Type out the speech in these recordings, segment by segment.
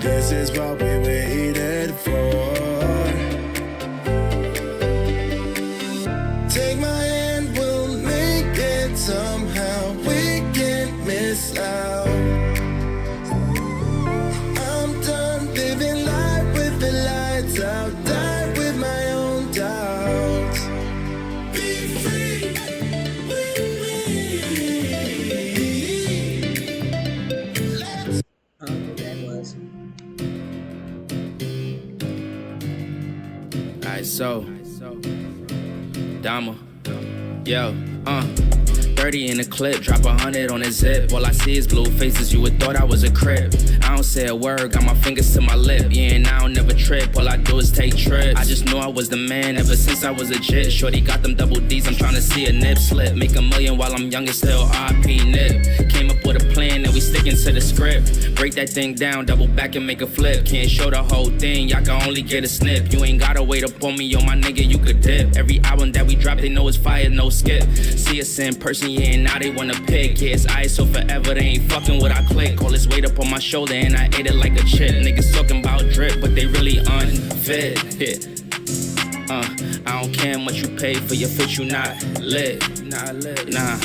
This is what we waited for. Take my hand, we'll make it somehow. We can't miss out. I'm done living life with the lights out. Die with my own doubts. Be free. I don't know what that was. Alright, so Dama, yo, 30 in the clip, drop 100 on the zip. All I see is blue faces, you would thought I was a crib. I don't say a word, got my fingers to my lip. Yeah, and I don't never trip, all I do is take trips. I just knew I was the man ever since I was a jit. Shorty got them double D's, I'm trying to see a nip slip. Make $1 million while I'm young and still RP nip. Came up with a plan and we sticking to the script. Break that thing down, double back and make a flip. Can't show the whole thing, y'all can only get a snip. You ain't gotta wait up on me, yo my nigga, you could dip. Every album that we drop, they know it's fire, no skip. See us in person, yeah, and now they wanna pick. Yeah, it's ice, so forever, they ain't fucking what I click. All this weight up on my shoulder and I ate it like a chip. Niggas talking about drip, but they really unfit. Yeah. I don't care how much you pay for your fit, you not lit. Nah.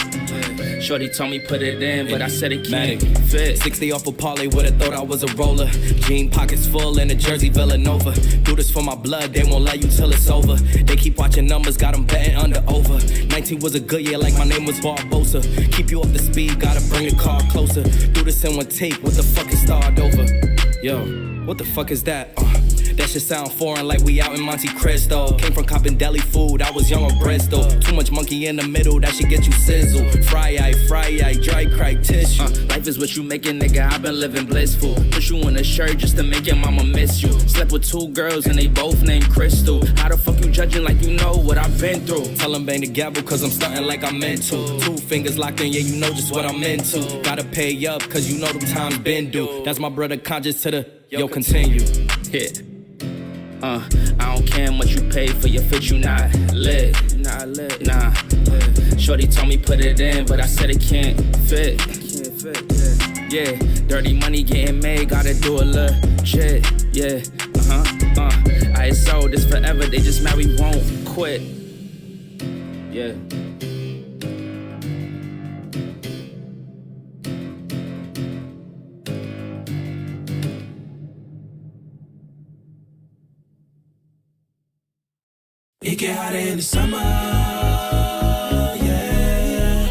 Shorty told me put it in, but I said it can't fit. 60 off a parlay, would've thought I was a roller. Jean pockets full and a jersey Villanova. Do this for my blood, they won't let you till it's over. They keep watching numbers, got them betting under over. 19 was a good year, like my name was Barbosa. Keep you up to speed, gotta bring the car closer. Do this in one take, what the fuck is started over? Yo, what the fuck is that? That shit sound foreign, like we out in Monte Cristo. Came from copping deli food, I was young on Bristol. Too much monkey in the middle, that should get you sizzled. Fry eye, dry cry tissue. Life is what you making, nigga, I've been living blissful. Put you in a shirt just to make your mama miss you. Slept with 2 girls and they both named Crystal. How the fuck you judging like you know what I've been through? Tell them bang the gavel cause I'm stunting like I'm meant to. 2 fingers locked in, yeah, you know just what I'm into. Gotta pay up cause you know them times been due. That's my brother conscious to the, yo, continue. Yeah. I don't care how much you pay for your fit, you not lit. Nah. Shorty told me put it in, but I said it can't fit. Yeah, dirty money getting made, gotta do it legit. Yeah, I sold this forever, they just mad we won't quit. Yeah. It get hotter in the summer, yeah.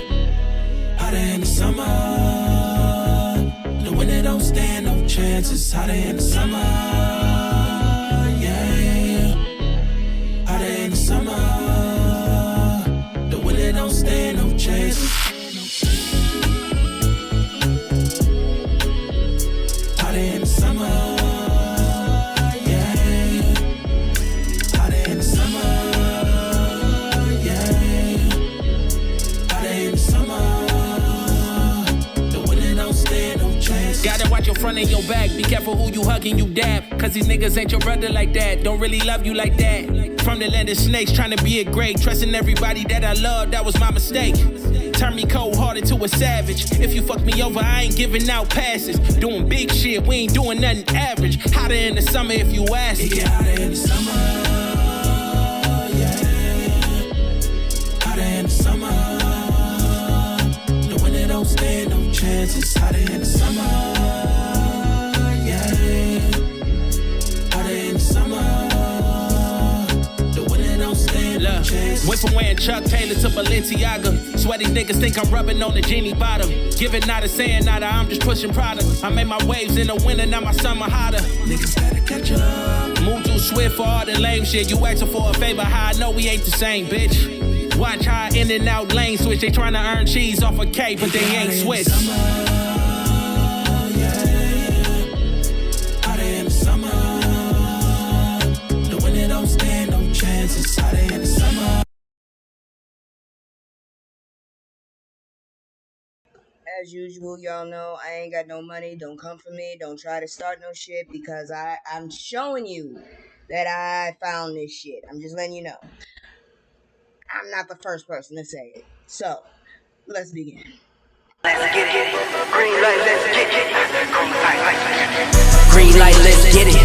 Hotter in the summer. The winter don't stand no chances. Hotter in the summer, yeah. Hotter in the summer. The winter don't stand no chances. Hotter in the summer. Gotta watch your front and your back. Be careful who you hugging, you dab. Cause these niggas ain't your brother like that. Don't really love you like that. From the land of snakes, trying to be a great. Trusting everybody that I love, that was my mistake. Turn me cold-hearted to a savage. If you fuck me over, I ain't giving out passes. Doing big shit, we ain't doing nothing average. Hotter in the summer if you ask. It get hotter in the summer, yeah. Hotter in the summer. The winter don't stand no chances. Hotter in the summer. Went from wearing Chuck Taylor to Balenciaga. Sweaty niggas think I'm rubbing on the genie bottom. Giving nada, saying nada, I'm just pushing product. I made my waves in the winter, now my summer hotter. Niggas gotta catch up. Move too swift for all the lame shit. You asking for a favor, how I know we ain't the same, bitch. Watch how I in and out lane switch. They tryna earn cheese off a K, but they ain't switch. Hotter in the summer. The winter don't stand no chances. Hotter in the summer. As usual, y'all know I ain't got no money. Don't come for me. Don't try to start no shit because I'm showing you that I found this shit. I'm just letting you know. I'm not the first person to say it. So, let's begin. Let's get it. Green light, let's get it. Green light, Green light, let's get it.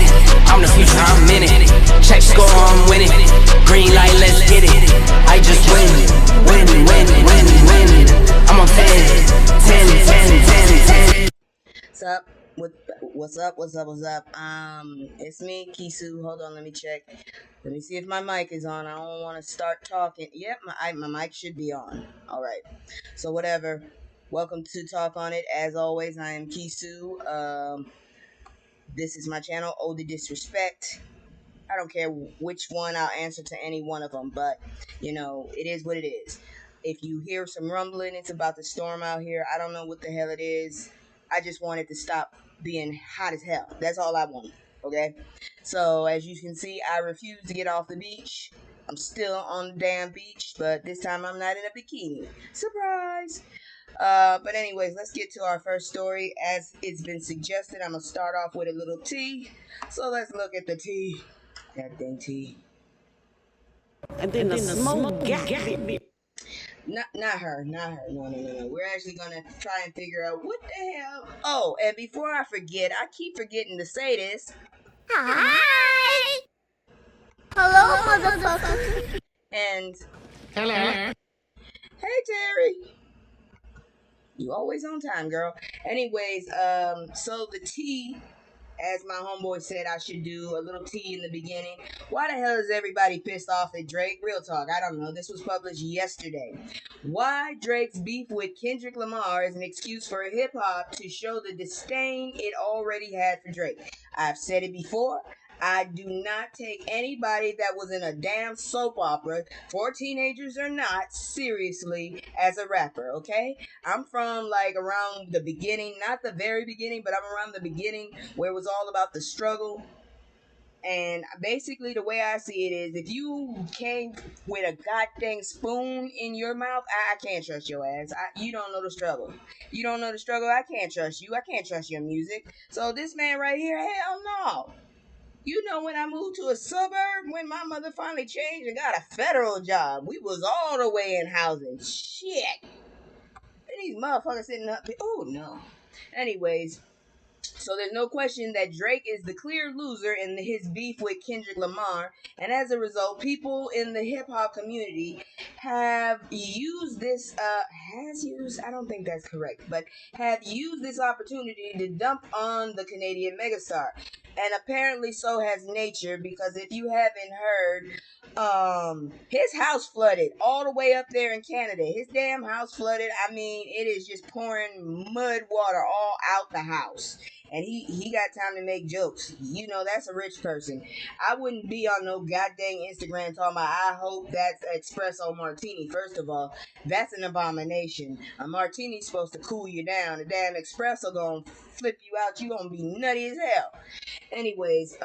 I'm the future, I'm in it. Check score, I'm winning. Green light, let's get it. I just win, win, win, win, win. I'm on 10, 10, 10, 10, 10. What's up? What's up? What's up? What's up? It's me, Kisu. Hold on, let me check. Let me see if my mic is on. I don't want to start talking. Yep, my mic should be on. All right. So whatever. Welcome to Talk on It. As always, I am Kisu. This is my channel, Oh the Disrespect. I don't care which one, I'll answer to any one of them, but it is what it is. If you hear some rumbling, it's about to storm out here. I don't know what the hell it is. I just want it to stop being hot as hell. That's all I want. Okay? So, as you can see, I refuse to get off the beach. I'm still on the damn beach, but this time I'm not in a bikini. Surprise! But anyways, let's get to our first story. As it's been suggested, I'm gonna start off with a little tea. So let's look at the tea. That dang tea. And then the smoke got me. Not her. No. We're actually gonna try and figure out what the hell. Oh, and before I forget, I keep forgetting to say this. Hi! Hello, motherfucker. And Hello. hey, Terry. You always on time, girl. Anyways, so the tea, as my homeboy said, I should do a little tea in the beginning. Why the hell is everybody pissed off at Drake? Real talk, I don't know. This was published yesterday. Why Drake's beef with Kendrick Lamar is an excuse for hip hop to show the disdain it already had for Drake. I've said it before. I do not take anybody that was in a damn soap opera, for teenagers or not, seriously as a rapper, okay? I'm from like around the beginning, not the very beginning, but I'm around the beginning where it was all about the struggle. And basically, the way I see it is, if you came with a goddamn spoon in your mouth, I can't trust your ass. You don't know the struggle. You don't know the struggle. I can't trust you. I can't trust your music. So this man right here, hell no. You know, when I moved to a suburb, when my mother finally changed and got a federal job, we was all the way in housing. Shit. And these motherfuckers sitting up. Oh no. Anyways, so there's no question that Drake is the clear loser in his beef with Kendrick Lamar, and as a result, people in the hip hop community have used this. Has used? I don't think that's correct, but have used this opportunity to dump on the Canadian megastar, and apparently so has Nature. Because if you haven't heard, his house flooded all the way up there in Canada. His damn house flooded. I mean, it is just pouring mud water all out the house. And he got time to make jokes. You know, that's a rich person. I wouldn't be on no goddamn Instagram talking about, I hope that's espresso martini. First of all, that's an abomination. A martini's supposed to cool you down. A damn espresso gonna flip you out. You gonna be nutty as hell. Anyways,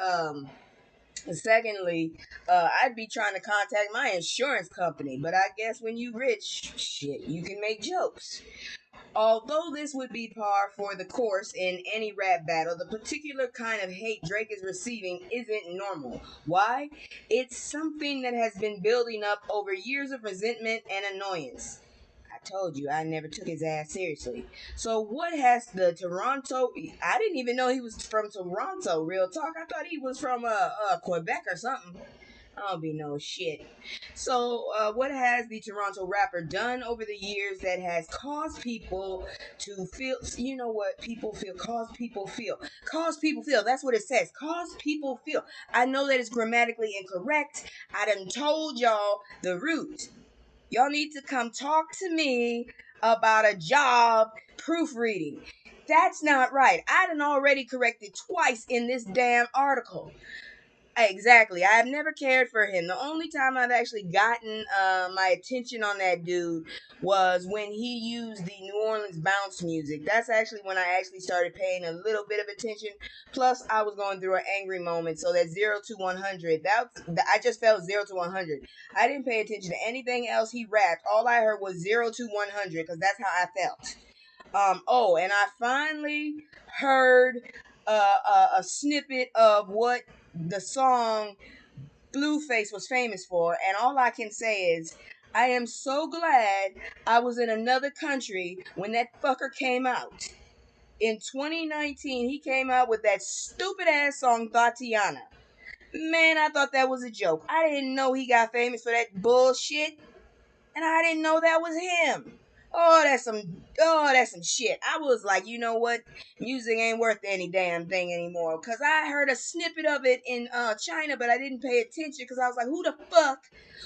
secondly, I'd be trying to contact my insurance company, but I guess when you rich, shit, you can make jokes. Although this would be par for the course in any rap battle, the particular kind of hate Drake is receiving isn't normal. Why? It's something that has been building up over years of resentment and annoyance. I told you I never took his ass seriously. So what has the Toronto? I didn't even know he was from Toronto. Real talk. I thought he was from Quebec or something. I don't be no shit. So, what has the Toronto rapper done over the years that has caused people to feel? You know what people feel? Cause people feel. Cause people feel. That's what it says. Cause people feel. I know that it's grammatically incorrect. I done told y'all the root. Y'all need to come talk to me about a job proofreading. That's not right. I done already corrected twice in this damn article. Exactly. I have never cared for him. The only time I've actually gotten my attention on that dude was when he used the New Orleans bounce music. That's actually when I actually started paying a little bit of attention. Plus, I was going through an angry moment. So that 0 to 100, I just felt 0 to 100. I didn't pay attention to anything else he rapped. All I heard was 0 to 100 because that's how I felt. And I finally heard a snippet of what the song Blueface was famous for, and all I can say is, I am so glad I was in another country when that fucker came out. In 2019, he came out with that stupid ass song Tatiana. Man, I thought that was a joke. I didn't know he got famous for that bullshit, and I didn't know that was him. That's some shit. I was like, you know what? Music ain't worth any damn thing anymore. Cause I heard a snippet of it in China, but I didn't pay attention because I was like, who the fuck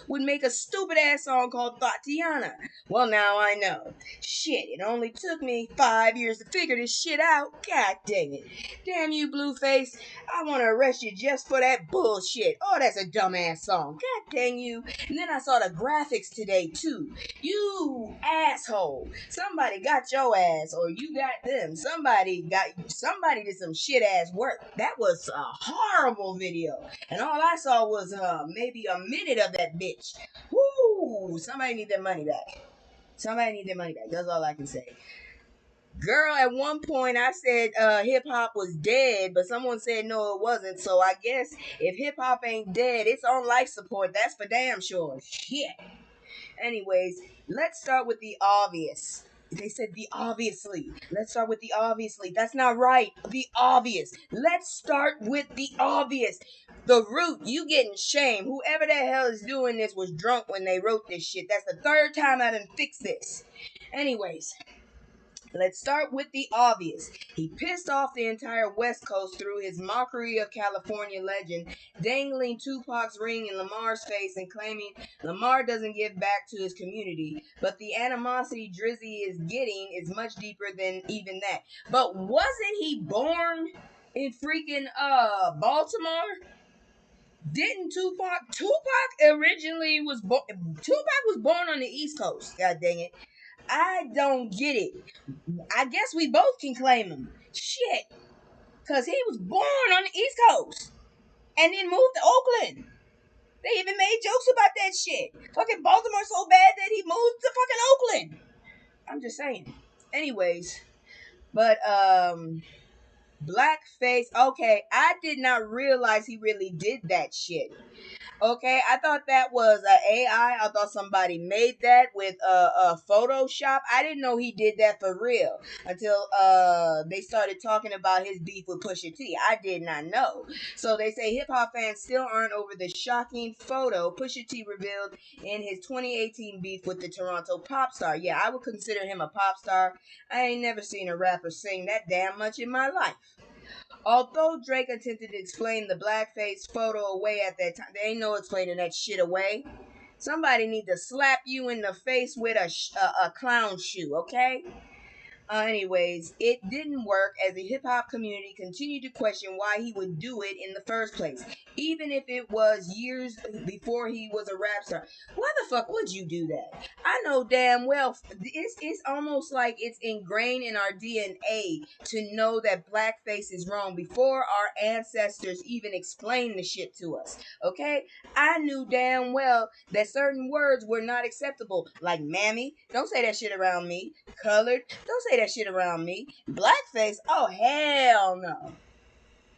would make a stupid ass song called Tatiana? Well, now I know. Shit, it only took me 5 years to figure this shit out. God dang it. Damn you, Blueface. I want to arrest you just for that bullshit. Oh, that's a dumbass song. God dang you. And then I saw the graphics today, too. You asshole. Somebody got your ass or you got them. Somebody did some shit ass work. That was a horrible video. And all I saw was maybe a minute of that bitch. Woo! Somebody need their money back. Somebody need their money back. That's all I can say. Girl, at one point I said hip hop was dead, but someone said no, it wasn't. So I guess if hip hop ain't dead, it's on life support. That's for damn sure. Shit. Anyways, let's start with the obvious. They said the obviously. Let's start with the obviously. That's not right. The obvious. Let's start with the obvious. The root, you getting shamed. Whoever the hell is doing this was drunk when they wrote this shit. That's the third time I done fixed this. Anyways, let's start with the obvious. He pissed off the entire West Coast through his mockery of California legend, dangling Tupac's ring in Lamar's face and claiming Lamar doesn't give back to his community. But the animosity Drizzy is getting is much deeper than even that. But wasn't he born in freaking Baltimore? Didn't Tupac originally Tupac was born on the East Coast. God dang it. I don't get it. I guess we both can claim him. Shit. Because he was born on the East Coast and then moved to Oakland. They even made jokes about that shit. Fucking Baltimore so bad that he moved to fucking Oakland. I'm just saying. Anyways, but blackface. Okay, I did not realize he really did that shit. Okay, I thought that was a AI. I thought somebody made that with Photoshop. I didn't know he did that for real until they started talking about his beef with Pusha T. I did not know. So they say hip hop fans still aren't over the shocking photo Pusha T revealed in his 2018 beef with the Toronto pop star. Yeah, I would consider him a pop star. I ain't never seen a rapper sing that damn much in my life. Although Drake attempted to explain the blackface photo away at that time, there ain't no explaining that shit away. Somebody need to slap you in the face with a clown shoe, okay? Anyways, it didn't work as the hip hop community continued to question why he would do it in the first place, even if it was years before he was a rap star. Why the fuck would you do that? I know damn well it's almost like it's ingrained in our DNA to know that blackface is wrong before our ancestors even explained the shit to us. Okay, I knew damn well that certain words were not acceptable, like mammy. Don't say that shit around me. Colored. Don't say that shit around me. Blackface. Oh hell no.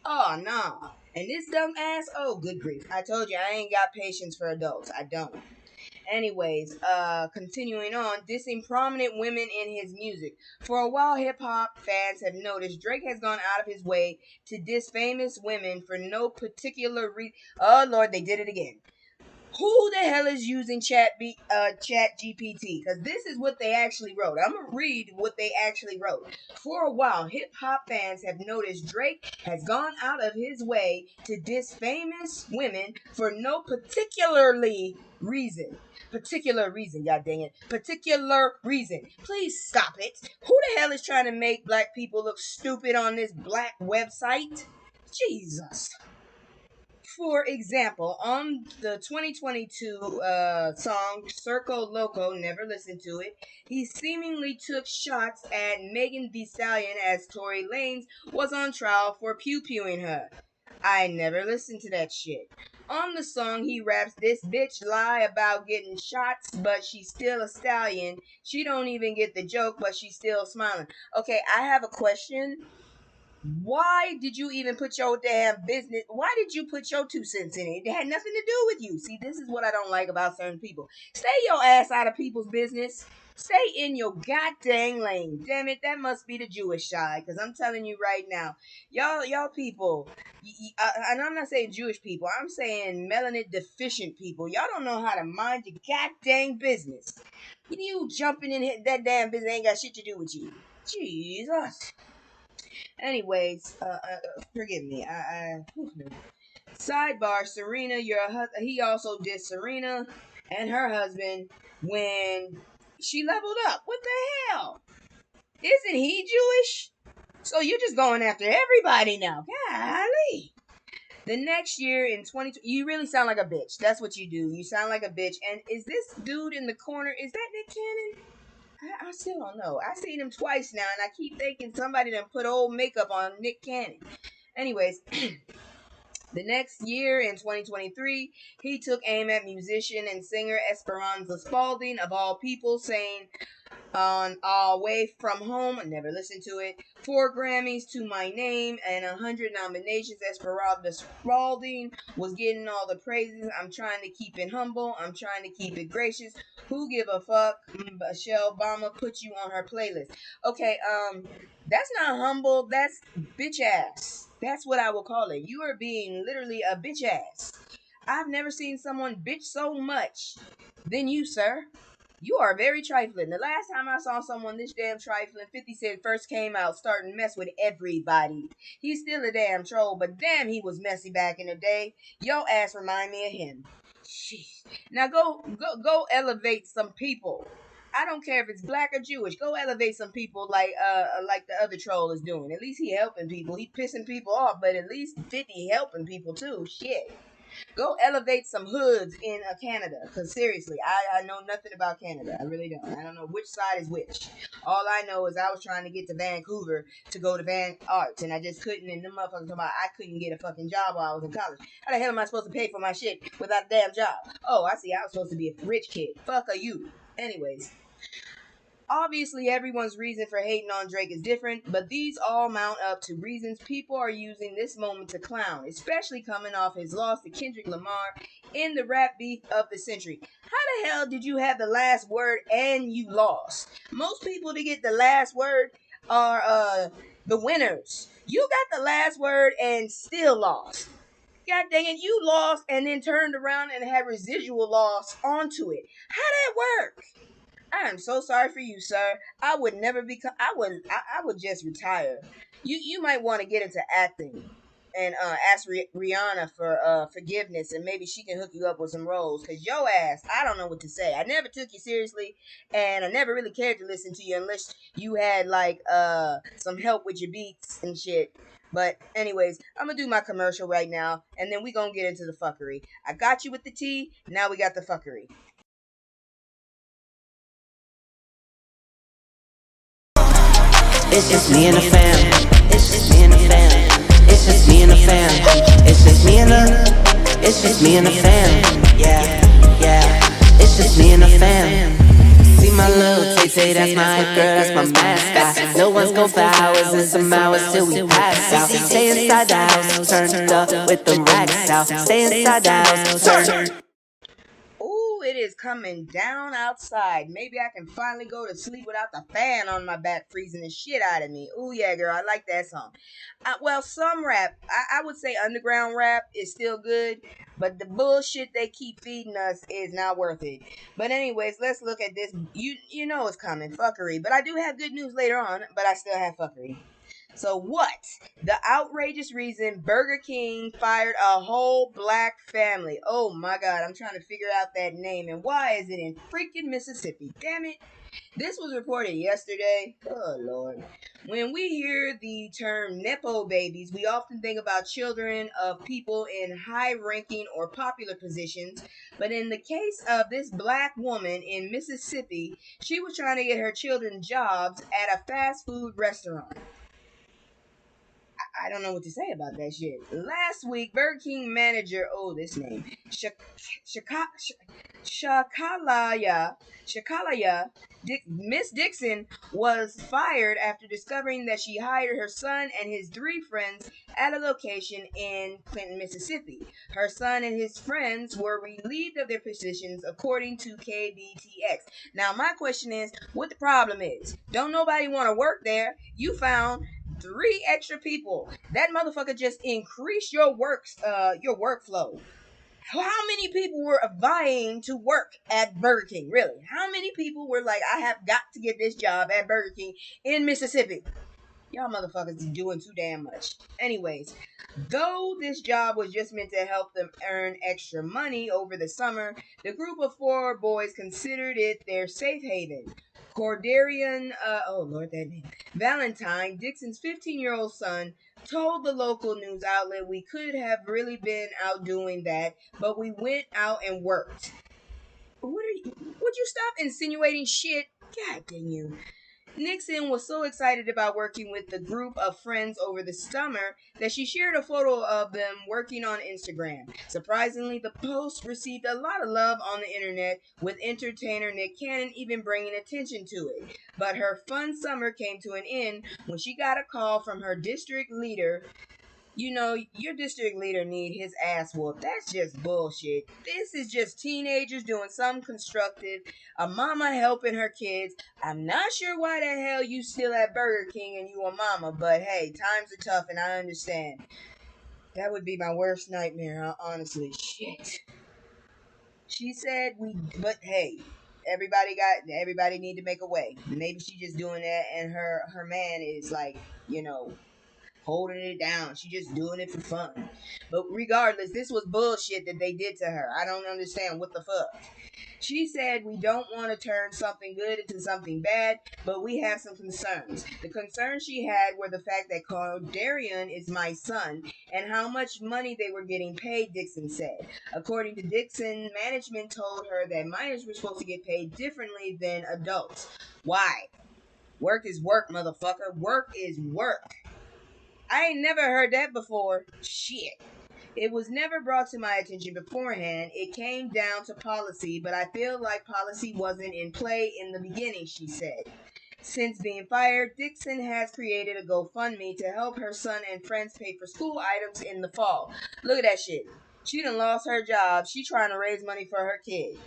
Oh no. And this dumb ass. Oh good grief. I told you I ain't got patience for adults. I don't. Anyways, continuing on, dissing prominent women in his music. For a while, hip hop fans have noticed Drake has gone out of his way to diss famous women for no particular reason. Oh Lord, they did it again. Who the hell is using Chat GPT? Because this is what they actually wrote. I'm gonna read what they actually wrote. For a while, hip hop fans have noticed Drake has gone out of his way to diss famous women for no particular reason, god dang it. Particular reason. Please stop it. Who the hell is trying to make black people look stupid on this black website? Jesus. For example, on the 2022 song Circo Loco, never listened to it, he seemingly took shots at Megan Thee Stallion as Tory Lanez was on trial for pew-pewing her. I never listened to that shit. On the song, he raps, "This bitch lie about getting shots, but she's still a stallion. She don't even get the joke, but she's still smiling." Okay, I have a question. Why did you even put your damn business? Why did you put your 2 cents in it? It had nothing to do with you. See, this is what I don't like about certain people. Stay your ass out of people's business. Stay in your goddamn lane. Damn it, that must be the Jewish side. Because I'm telling you right now, y'all people, and I'm not saying Jewish people, I'm saying melanin deficient people. Y'all don't know how to mind your goddamn business. You jumping in that damn business ain't got shit to do with you. Jesus. Anyways, forgive me. Sidebar: Serena, he also did Serena and her husband when she leveled up. What the hell? Isn't he Jewish? So you're just going after everybody now. Golly. The next year in 2020, you really sound like a bitch. That's what you do. You sound like a bitch. And is this dude in the corner, is that Nick Cannon? I still don't know. I've seen him twice now, and I keep thinking somebody done put old makeup on Nick Cannon. Anyways, the next year in 2023, he took aim at musician and singer Esperanza Spalding, of all people, saying on Away From Home, I never listened to it, 4 Grammys to my name and 100 nominations. Esperanza Spalding was getting all the praises. I'm trying to keep it humble. I'm trying to keep it gracious. Who give a fuck? Michelle Obama put you on her playlist. Okay, that's not humble. That's bitch ass. That's what I will call it. You are being literally a bitch ass. I've never seen someone bitch so much than you, sir. You are very trifling. The last time I saw someone this damn trifling, 50 Cent first came out starting to mess with everybody. He's still a damn troll, but damn, he was messy back in the day. Yo ass remind me of him. Jeez. Now go elevate some people. I don't care if it's black or Jewish. Go elevate some people like the other troll is doing. At least he helping people. He pissing people off, but at least 50 helping people too. Shit. Go elevate some hoods in Canada. Because seriously, I know nothing about Canada. I really don't. I don't know which side is which. All I know is I was trying to get to Vancouver to go to Van Arts, and I just couldn't. And them motherfuckers talking about I couldn't get a fucking job while I was in college. How the hell am I supposed to pay for my shit without a damn job? Oh, I see. I was supposed to be a rich kid. Fuck are you? Anyways. Obviously, everyone's reason for hating on Drake is different, but these all mount up to reasons people are using this moment to clown, especially coming off his loss to Kendrick Lamar in the rap beef of the century. How the hell did you have the last word and you lost? Most people to get the last word are the winners. You got the last word and still lost. God dang it, you lost and then turned around and had residual loss onto it. How that work? I am so sorry for you, sir. I would never become. I would just retire. You might want to get into acting and ask Rihanna for forgiveness, and maybe she can hook you up with some roles. Cause yo ass, I don't know what to say. I never took you seriously, and I never really cared to listen to you unless you had like some help with your beats and shit. But anyways, I'm gonna do my commercial right now, and then we gonna get into the fuckery. I got you with the tea. Now we got the fuckery. It's just me and the fam. It's just me and the fam. It's just me and the fam. It's just me and the. It's just me and the fam. Yeah, yeah. It's just me and the fam. See my little Tay-Tay, that's my hype girl, that's my mascot. No one's gon' for hours and some hours till we pass out. Stay inside the house, turned up with them racks out. Stay inside the house, turned. Ooh, it is coming down outside. Maybe I can finally go to sleep without the fan on my back freezing the shit out of me. Ooh, yeah, girl, I like that song. Well, some rap, I would say underground rap is still good, but the bullshit they keep feeding us is not worth it. But anyways, let's look at this. You know it's coming, fuckery. But I do have good news later on, but I still have fuckery. So what? The outrageous reason Burger King fired a whole black family. Oh my god, I'm trying to figure out that name. And why is it in freaking Mississippi? Damn it. This was reported yesterday. Oh lord. When we hear the term Nepo babies, we often think about children of people in high ranking or popular positions. But in the case of this black woman in Mississippi, she was trying to get her children jobs at a fast food restaurant. I don't know what to say about that shit. Last week, Burger King manager, this name, Shakalaya, Miss Dixon was fired after discovering that she hired her son and his 3 friends at a location in Clinton, Mississippi. Her son and his friends were relieved of their positions, according to KBTX. Now, my question is, what the problem is? Don't nobody want to work there. You found 3 extra people. That motherfucker just increased your workflow. How many people were vying to work at Burger King? Really? How many people were like, I have got to get this job at Burger King in Mississippi? Y'all motherfuckers is doing too damn much. Anyways, though this job was just meant to help them earn extra money over the summer, the group of 4 boys considered it their safe haven. Cordarian, that name, Valentine, Dixon's 15-year-old son, told the local news outlet, "We could have really been out doing that, but we went out and worked." Would you stop insinuating shit? God dang you. Nixon was so excited about working with the group of friends over the summer that she shared a photo of them working on Instagram. Surprisingly, the post received a lot of love on the internet, with entertainer Nick Cannon even bringing attention to it. But her fun summer came to an end when she got a call from her district leader. You know, your district leader need his ass whooped. That's just bullshit. This is just teenagers doing something constructive. A mama helping her kids. I'm not sure why the hell you still at Burger King and you a mama, but hey, times are tough and I understand. That would be my worst nightmare, honestly. Shit. She said but hey, everybody need to make a way. Maybe she just doing that and her man is like, holding it down. She just doing it for fun. But regardless, this was bullshit that they did to her. I don't understand what the fuck. She said, "We don't want to turn something good into something bad, but we have some concerns." The concerns she had were the fact that Darian is my son and how much money they were getting paid, Dixon said. According to Dixon, management told her that minors were supposed to get paid differently than adults. Why? Work is work, motherfucker. Work is work. I ain't never heard that before. Shit. It was never brought to my attention beforehand. It came down to policy, but I feel like policy wasn't in play in the beginning, she said. Since being fired, Dixon has created a GoFundMe to help her son and friends pay for school items in the fall. Look at that shit. She done lost her job. She trying to raise money for her kid.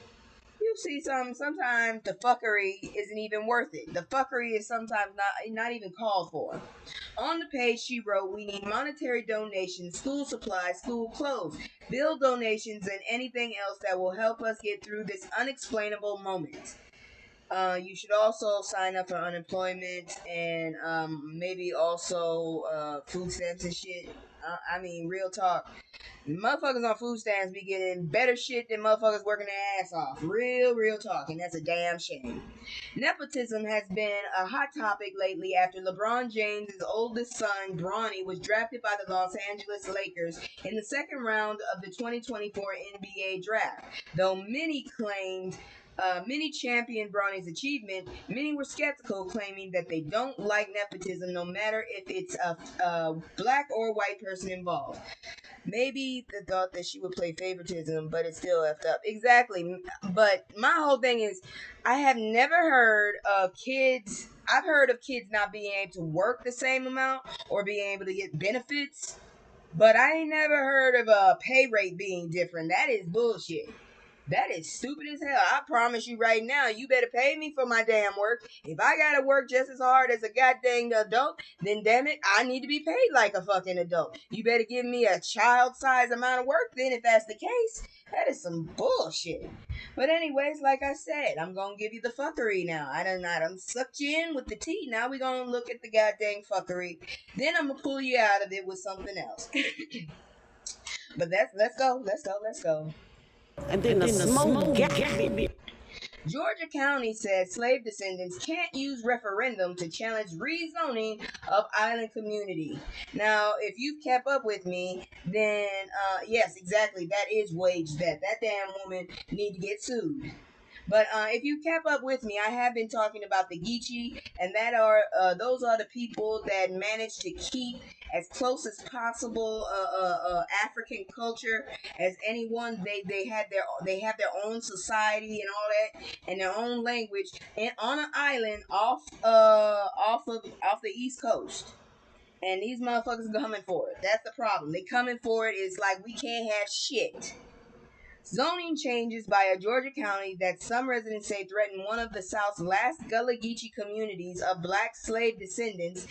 You see, sometimes the fuckery isn't even worth it. The fuckery is sometimes not even called for. On the page, she wrote, "We need monetary donations, school supplies, school clothes, bill donations, and anything else that will help us get through this unexplainable moment. You should also sign up for unemployment and maybe also food stamps and shit." Real talk. Motherfuckers on food stamps be getting better shit than motherfuckers working their ass off. Real talk, and that's a damn shame. Nepotism has been a hot topic lately after LeBron James' oldest son, Bronny, was drafted by the Los Angeles Lakers in the second round of the 2024 NBA draft. Though many championed Bronny's achievement, many were skeptical, claiming that they don't like nepotism no matter if it's a black or white person involved. Maybe the thought that she would play favoritism, but it's still effed up. Exactly. But my whole thing is, I have never heard of kids. I've heard of kids not being able to work the same amount or being able to get benefits, but I ain't never heard of a pay rate being different. That is bullshit. That is stupid as hell. I promise you right now, you better pay me for my damn work. If I gotta work just as hard as a goddamn adult, then damn it, I need to be paid like a fucking adult. You better give me a child-sized amount of work then if that's the case. That is some bullshit. But anyways, like I said, I'm gonna give you the fuckery now. I done sucked you in with the tea. Now we gonna look at the goddamn fuckery. Then I'm gonna pull you out of it with something else. But let's go. And then the smoke got me. Georgia County says slave descendants can't use referendum to challenge rezoning of island community. Now, if you've kept up with me, then yes, exactly, that is wage debt. That damn woman need to get sued. But if you kept up with me, I have been talking about the Geechee, and those are the people that manage to keep as close as possible African culture as anyone. They have their own society and all that, and their own language, and on an island off the East Coast. And these motherfuckers coming for it. That's the problem. They coming for it. It's like we can't have shit. Zoning changes by a Georgia county that some residents say threaten one of the South's last Gullah Geechee communities of black slave descendants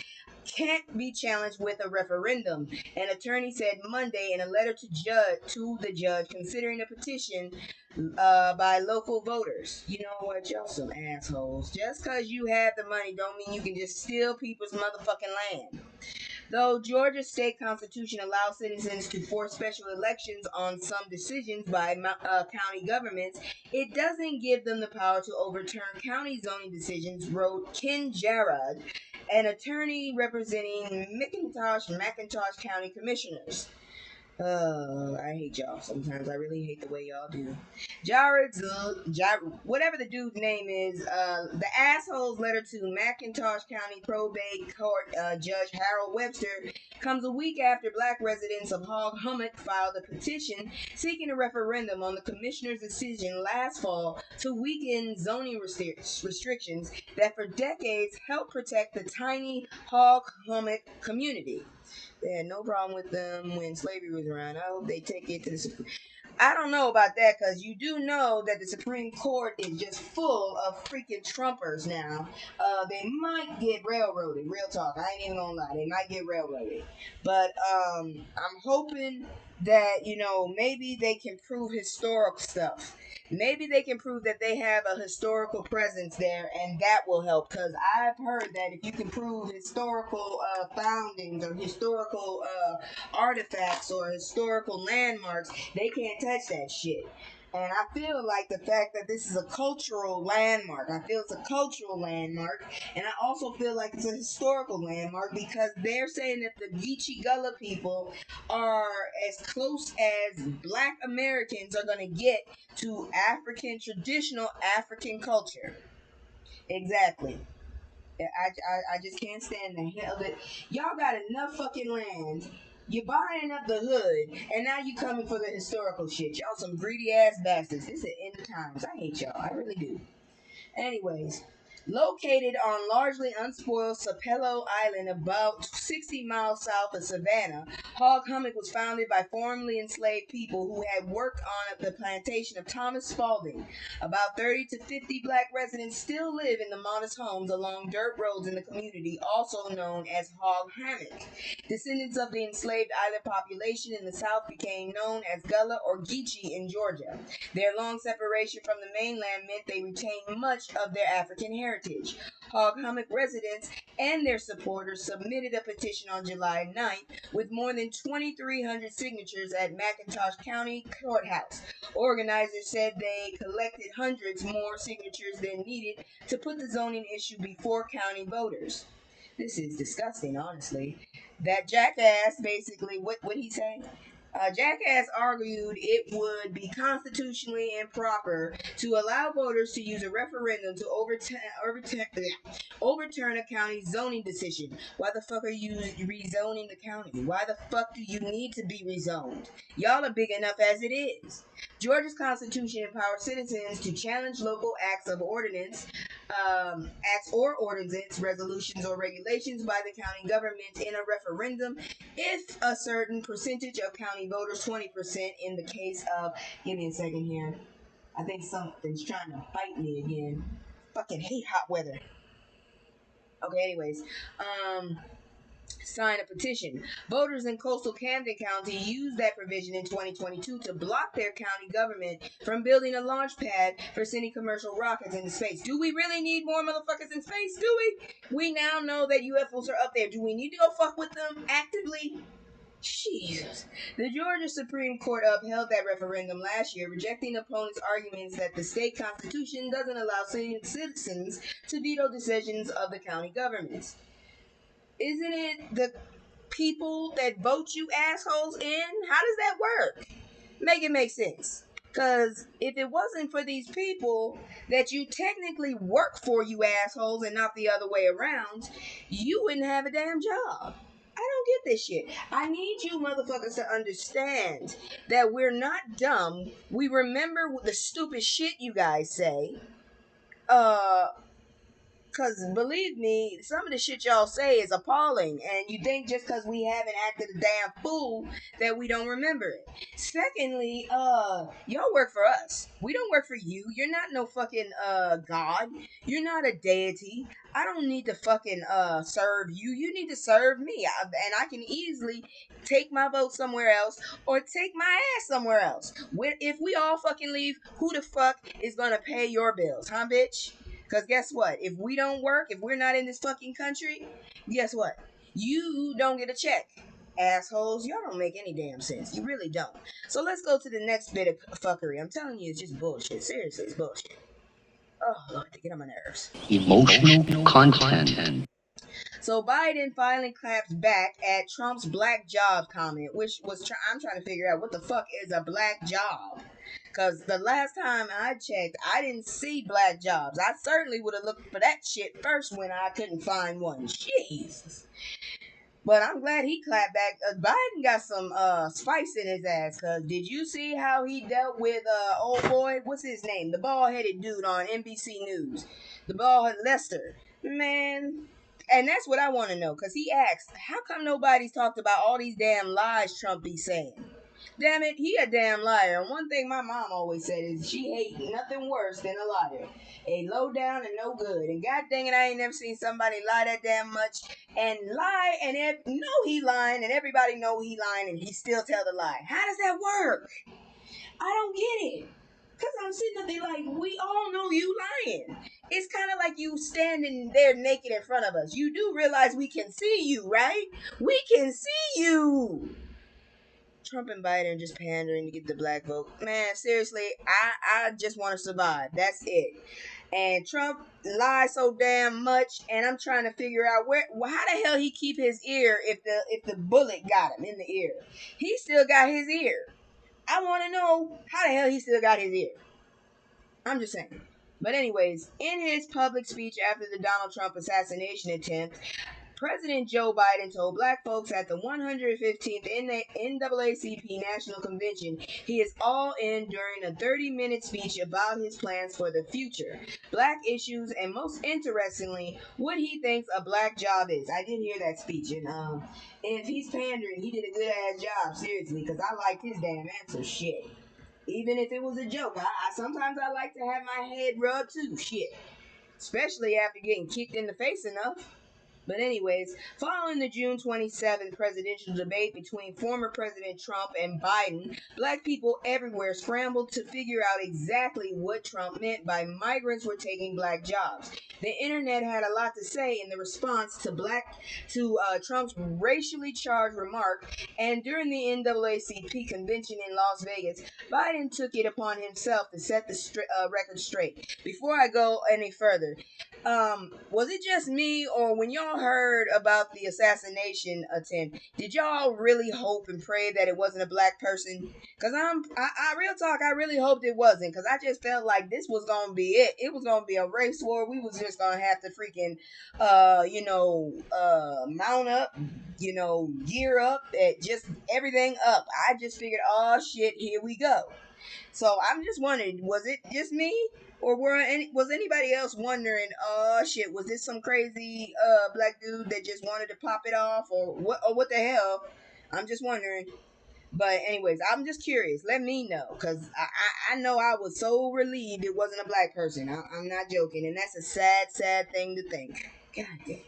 can't be challenged with a referendum. An attorney said Monday in a letter to the judge considering a petition by local voters. You know what, y'all some assholes. Just because you have the money don't mean you can just steal people's motherfucking land. Though Georgia's state constitution allows citizens to force special elections on some decisions by county governments, it doesn't give them the power to overturn county zoning decisions, wrote Ken Jarrod, an attorney representing McIntosh County Commissioners. I hate y'all sometimes. I really hate the way y'all do. Whatever the dude's name is, the asshole's letter to McIntosh County Probate Court Judge Harold Webster comes a week after black residents of Hog Hummock filed a petition seeking a referendum on the commissioner's decision last fall to weaken zoning restrictions that for decades helped protect the tiny Hog Hummock community. They had no problem with them when slavery was around. I hope they take it to the Supreme. I don't know about that because you do know that the Supreme Court is just full of freaking Trumpers now. They might get railroaded. Real talk. I ain't even gonna lie. They might get railroaded. But I'm hoping that maybe they can prove historic stuff. Maybe they can prove that they have a historical presence there, and that will help. Because I've heard that if you can prove historical foundings or historical artifacts or historical landmarks, they can't touch that shit. And I feel like the fact that this is a cultural landmark, I feel it's a cultural landmark, and I also feel like it's a historical landmark because they're saying that the Geechee Gullah people are as close as black Americans are going to get to traditional African culture. Exactly. I just can't stand the hell that y'all got enough fucking land. You're buying up the hood, and now you coming for the historical shit. Y'all some greedy ass bastards. This is the end of times. I hate y'all. I really do. Anyways, located on largely unspoiled Sapelo Island about 60 miles south of Savannah, Hog Hummock was founded by formerly enslaved people who had worked on the plantation of Thomas Spalding. About 30 to 50 black residents still live in the modest homes along dirt roads in the community, also known as Hog Hammock. Descendants of the enslaved island population in the south became known as Gullah or Geechee in Georgia. Their long separation from the mainland meant they retained much of their African heritage. Hog Hummock residents and their supporters submitted a petition on July 9th with more than 2,300 signatures at McIntosh County Courthouse. Organizers said they collected hundreds more signatures than needed to put the zoning issue before county voters. This is disgusting, honestly. That jackass basically, what would he say? Jackass argued it would be constitutionally improper to allow voters to use a referendum to overturn a county zoning decision. Why the fuck are you rezoning the county? Why the fuck do you need to be rezoned? Y'all are big enough as it is. Georgia's constitution empowers citizens to challenge local acts or ordinance, resolutions or regulations by the county government in a referendum if a certain percentage of county voters, 20% in the case of, give me a second here. I think something's trying to bite me again. Fucking hate hot weather. Okay, anyways. Sign a petition. Voters in coastal Camden County used that provision in 2022 to block their county government from building a launch pad for sending commercial rockets into space. Do we really need more motherfuckers in space? Do we? We now know that UFOs are up there. Do we need to go fuck with them actively? Jesus. The Georgia Supreme Court upheld that referendum last year, rejecting opponents' arguments that the state constitution doesn't allow citizens to veto decisions of the county governments. Isn't it the people that vote you assholes in? How does that work? Make it make sense. Because if it wasn't for these people that you technically work for, you assholes, and not the other way around, you wouldn't have a damn job. I don't get this shit. I need you motherfuckers to understand that we're not dumb. We remember the stupid shit you guys say. Cause believe me, some of the shit y'all say is appalling, and you think just cause we haven't acted a damn fool that we don't remember it. Secondly, y'all work for us. We don't work for you. You're not no fucking god. You're not a deity. I don't need to fucking serve you. You need to serve me, and I can easily take my vote somewhere else or take my ass somewhere else. If we all fucking leave, who the fuck is gonna pay your bills, huh, bitch? Because guess what? If we don't work, if we're not in this fucking country, guess what? You don't get a check. Assholes, y'all don't make any damn sense. You really don't. So let's go to the next bit of fuckery. I'm telling you, it's just bullshit. Seriously, it's bullshit. Oh, Lord, they get on my nerves. Emotional content. So Biden finally claps back at Trump's black job comment, which was I'm trying to figure out what the fuck is a black job. Because the last time I checked, I didn't see black jobs. I certainly would have looked for that shit first when I couldn't find one. Jesus. But I'm glad he clapped back. Biden got some spice in his ass. Because did you see how he dealt with old boy? What's his name? The bald-headed dude on NBC News. The bald-headed Lester. Man. And that's what I want to know. Because he asked, how come nobody's talked about all these damn lies Trump be saying? Damn it, he a damn liar. And one thing my mom always said is she hate nothing worse than a liar. A low down and no good. And god dang it, I ain't never seen somebody lie that damn much and lie and know he lying and everybody know he lying and he still tell the lie. How does that work? I don't get it. Because I'm sitting up there like, we all know you lying. It's kind of like you standing there naked in front of us. You do realize we can see you, right? We can see you. Trump and Biden just pandering to get the black vote. Man, seriously, I just want to survive. That's it. And Trump lies so damn much, and I'm trying to figure out how the hell he keep his ear if the bullet got him in the ear. He still got his ear. I want to know how the hell he still got his ear. I'm just saying. But anyways, in his public speech after the Donald Trump assassination attempt, President Joe Biden told black folks at the 115th NAACP National Convention he is all in during a 30-minute speech about his plans for the future, black issues, and most interestingly, what he thinks a black job is. I did hear that speech, and if he's pandering, he did a good-ass job, seriously, because I liked his damn answer, shit. Even if it was a joke, sometimes I like to have my head rubbed too, shit. Especially after getting kicked in the face enough. But anyways, following the June 27th presidential debate between former President Trump and Biden, black people everywhere scrambled to figure out exactly what Trump meant by migrants were taking black jobs. The internet had a lot to say in the response to Trump's racially charged remark, and during the NAACP convention in Las Vegas, Biden took it upon himself to set the record straight. Before I go any further, was it just me, or when y'all heard about the assassination attempt, did y'all really hope and pray that it wasn't a black person? Because real talk, I really hoped it wasn't, because I just felt like this was going to be it. It was going to be a race war. We was just going to have to freaking, mount up, gear up, just everything up. I just figured, oh shit, here we go. So I'm just wondering, was it just me? Or was anybody else wondering, oh shit, was this some crazy black dude that just wanted to pop it off? Or what the hell? I'm just wondering. But anyways, I'm just curious. Let me know. Because I know I was so relieved it wasn't a black person. I'm not joking. And that's a sad, sad thing to think. God damn.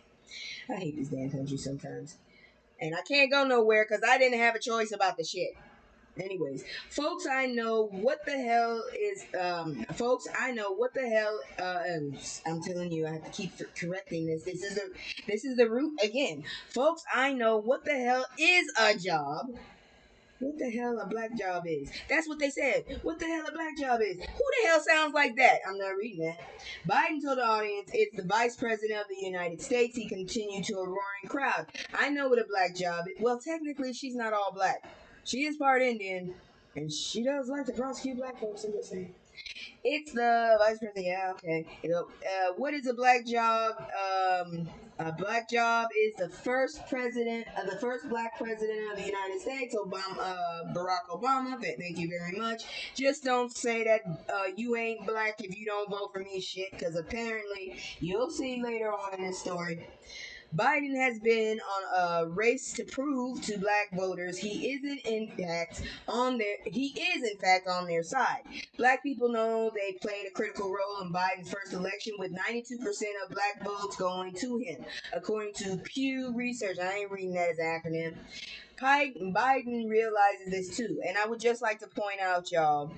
I hate this damn country sometimes. And I can't go nowhere because I didn't have a choice about the shit. Anyways, folks, I know what the hell is, I'm telling you, I have to keep correcting this. This is the root again. Folks, I know what the hell is a job. What the hell a black job is. That's what they said. What the hell a black job is. Who the hell sounds like that? I'm not reading that. Biden told the audience it's the vice president of the United States. He continued to a roaring crowd. I know what a black job is. Well, technically, she's not all black. She is part Indian, And she does like to prosecute black folks, I'm just saying. It's the vice president. Yeah, okay. What is a black job? A black job is the first black president of the United States, Barack Obama. Thank you very much. Just don't say that you ain't black if you don't vote for me, shit. Because apparently, you'll see later on in this story, Biden has been on a race to prove to black voters he is in fact on their side. Black people know they played a critical role in Biden's first election, with 92% of black votes going to him, according to Pew Research. I ain't reading that as an acronym. Biden realizes this too, and I would just like to point out, y'all,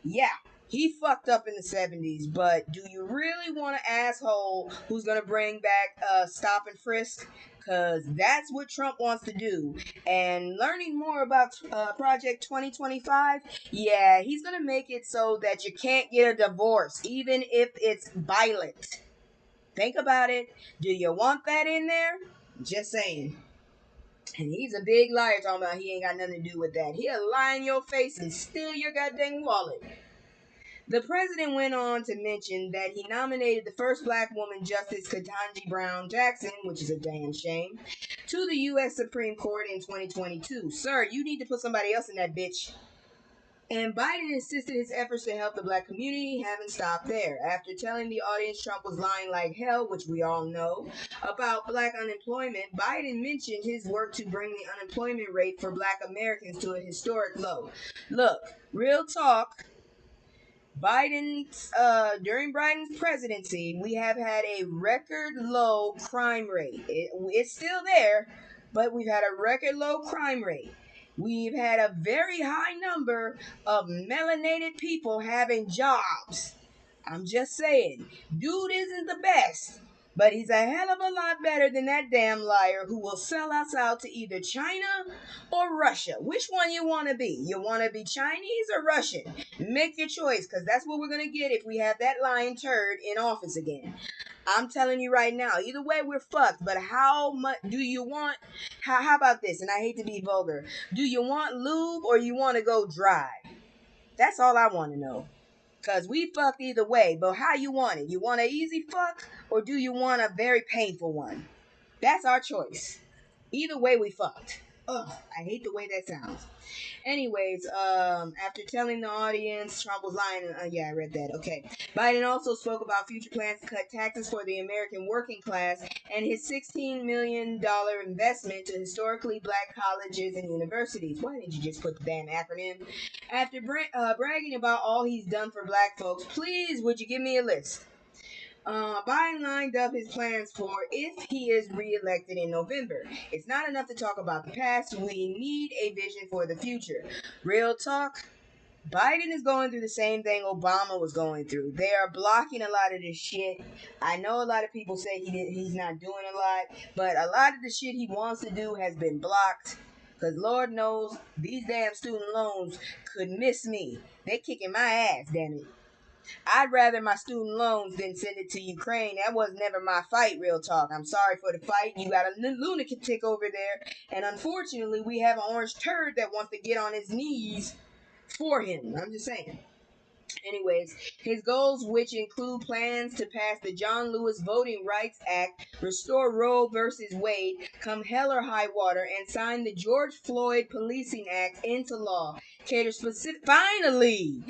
yeah, he fucked up in the 70s, but do you really want an asshole who's gonna bring back stop and frisk? Because that's what Trump wants to do. And learning more about Project 2025, yeah, he's gonna make it so that you can't get a divorce, even if it's violent. Think about it. Do you want that in there? Just saying. And he's a big liar talking about he ain't got nothing to do with that. He'll lie in your face and steal your goddamn wallet. The president went on to mention that he nominated the first black woman, Justice Ketanji Brown Jackson, which is a damn shame, to the U.S. Supreme Court in 2022. Sir, you need to put somebody else in that bitch. And Biden insisted his efforts to help the black community haven't stopped there. After telling the audience Trump was lying like hell, which we all know, about black unemployment, Biden mentioned his work to bring the unemployment rate for black Americans to a historic low. Look, real talk, during Biden's presidency, we have had a record low crime rate. It's still there, but we've had a record low crime rate. We've had a very high number of melanated people having jobs. I'm just saying, dude isn't the best, but he's a hell of a lot better than that damn liar who will sell us out to either China or Russia. Which one you want to be? You want to be Chinese or Russian? Make your choice, because that's what we're going to get if we have that lying turd in office again. I'm telling you right now, either way we're fucked, but how much do you want? How about this? And I hate to be vulgar. Do you want lube or you want to go dry? That's all I want to know. Because we fucked either way, but how you want it? You want an easy fuck or do you want a very painful one? That's our choice. Either way we fucked. Ugh, I hate the way that sounds. Anyways, after telling the audience Trump was lying, yeah, I read that. Okay. Biden also spoke about future plans to cut taxes for the American working class and his $16 million investment to historically black colleges and universities. Why didn't you just put the damn acronym? After bragging about all he's done for black folks, please would you give me a list? Biden lined up his plans for if he is reelected in November. It's not enough to talk about the past. We need a vision for the future. Real talk. Biden is going through the same thing Obama was going through. They are blocking a lot of this shit. I know a lot of people say he's not doing a lot, but a lot of the shit he wants to do has been blocked. Because Lord knows these damn student loans could miss me. They kicking my ass, damn it. I'd rather my student loans than send it to Ukraine. That was never my fight, real talk. I'm sorry for the fight. You got a lunatic over there. And unfortunately, we have an orange turd that wants to get on his knees for him. I'm just saying. Anyways, his goals, which include plans to pass the John Lewis Voting Rights Act, restore Roe versus Wade, come hell or high water, and sign the George Floyd Policing Act into law, finally!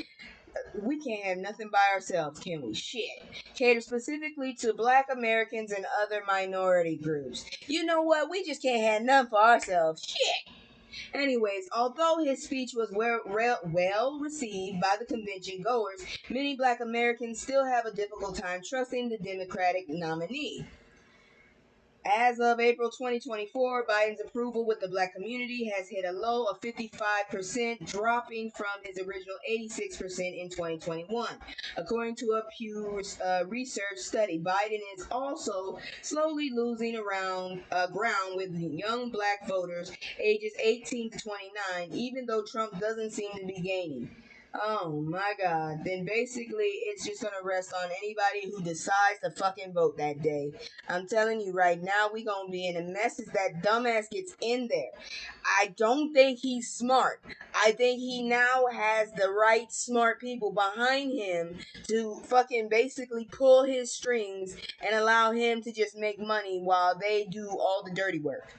We can't have nothing by ourselves, can we? Shit. Cater specifically to black Americans and other minority groups. You know what? We just can't have none for ourselves. Shit. Anyways, although his speech was well received by the convention goers, many black Americans still have a difficult time trusting the Democratic nominee. As of April 2024, Biden's approval with the black community has hit a low of 55%, dropping from his original 86% in 2021. According to a Pew Research study, Biden is also slowly losing ground with young black voters ages 18 to 29, even though Trump doesn't seem to be gaining. Oh my god. Then basically it's just gonna rest on anybody who decides to fucking vote that day. I'm telling you right now, we gonna be in a mess if that dumbass gets in there. I don't think he's smart. I think he now has the right smart people behind him to fucking basically pull his strings and allow him to just make money while they do all the dirty work.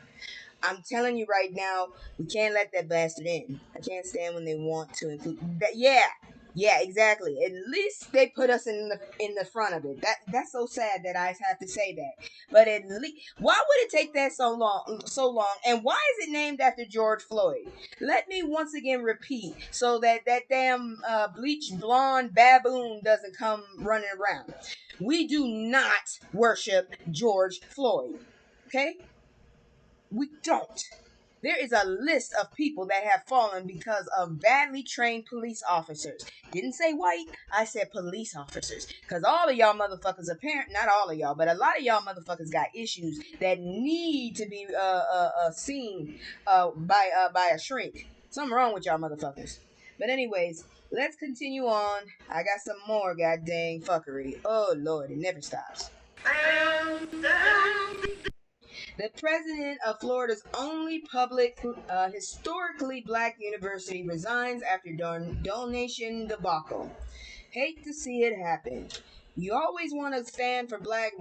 I'm telling you right now, we can't let that bastard in. I can't stand when they want to include that. Yeah, yeah, exactly. At least they put us in the front of it. That's so sad that I have to say that. But at least, why would it take that so long? So long, and why is it named after George Floyd? Let me once again repeat, so that that damn bleached blonde baboon doesn't come running around. We do not worship George Floyd. Okay? We don't. There is a list of people that have fallen because of badly trained police officers. Didn't say white, I said police officers. Because all of y'all motherfuckers, not all of y'all, but a lot of y'all motherfuckers got issues that need to be seen by a shrink. Something wrong with y'all motherfuckers. But anyways, let's continue on. I got some more goddamn fuckery. Oh lord, it never stops. The president of Florida's only public, historically black university resigns after donation debacle. Hate to see it happen. You always want to stand for black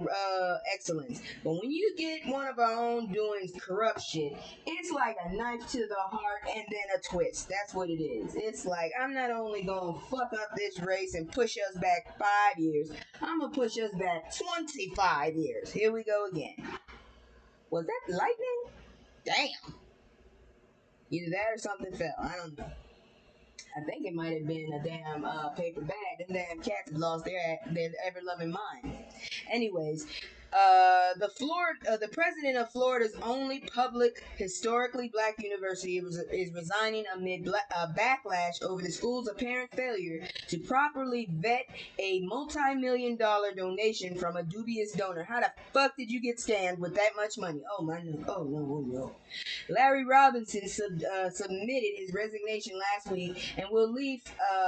excellence, but when you get one of our own doing corrupt shit, it's like a knife to the heart and then a twist. That's what it is. It's like, I'm not only going to fuck up this race and push us back 5 years, I'm going to push us back 25 years. Here we go again. Was that lightning? Damn. Either that or something fell. I don't know. I think it might have been a damn paper bag. Them damn cats have lost their ever loving mind. Anyways, the president of Florida's only public historically black university is resigning amid backlash over the school's apparent failure to properly vet a multi-million-dollar donation from a dubious donor. How the fuck did you get scammed with that much money? Oh my no! Oh no! Oh no! Larry Robinson submitted his resignation last week and will leave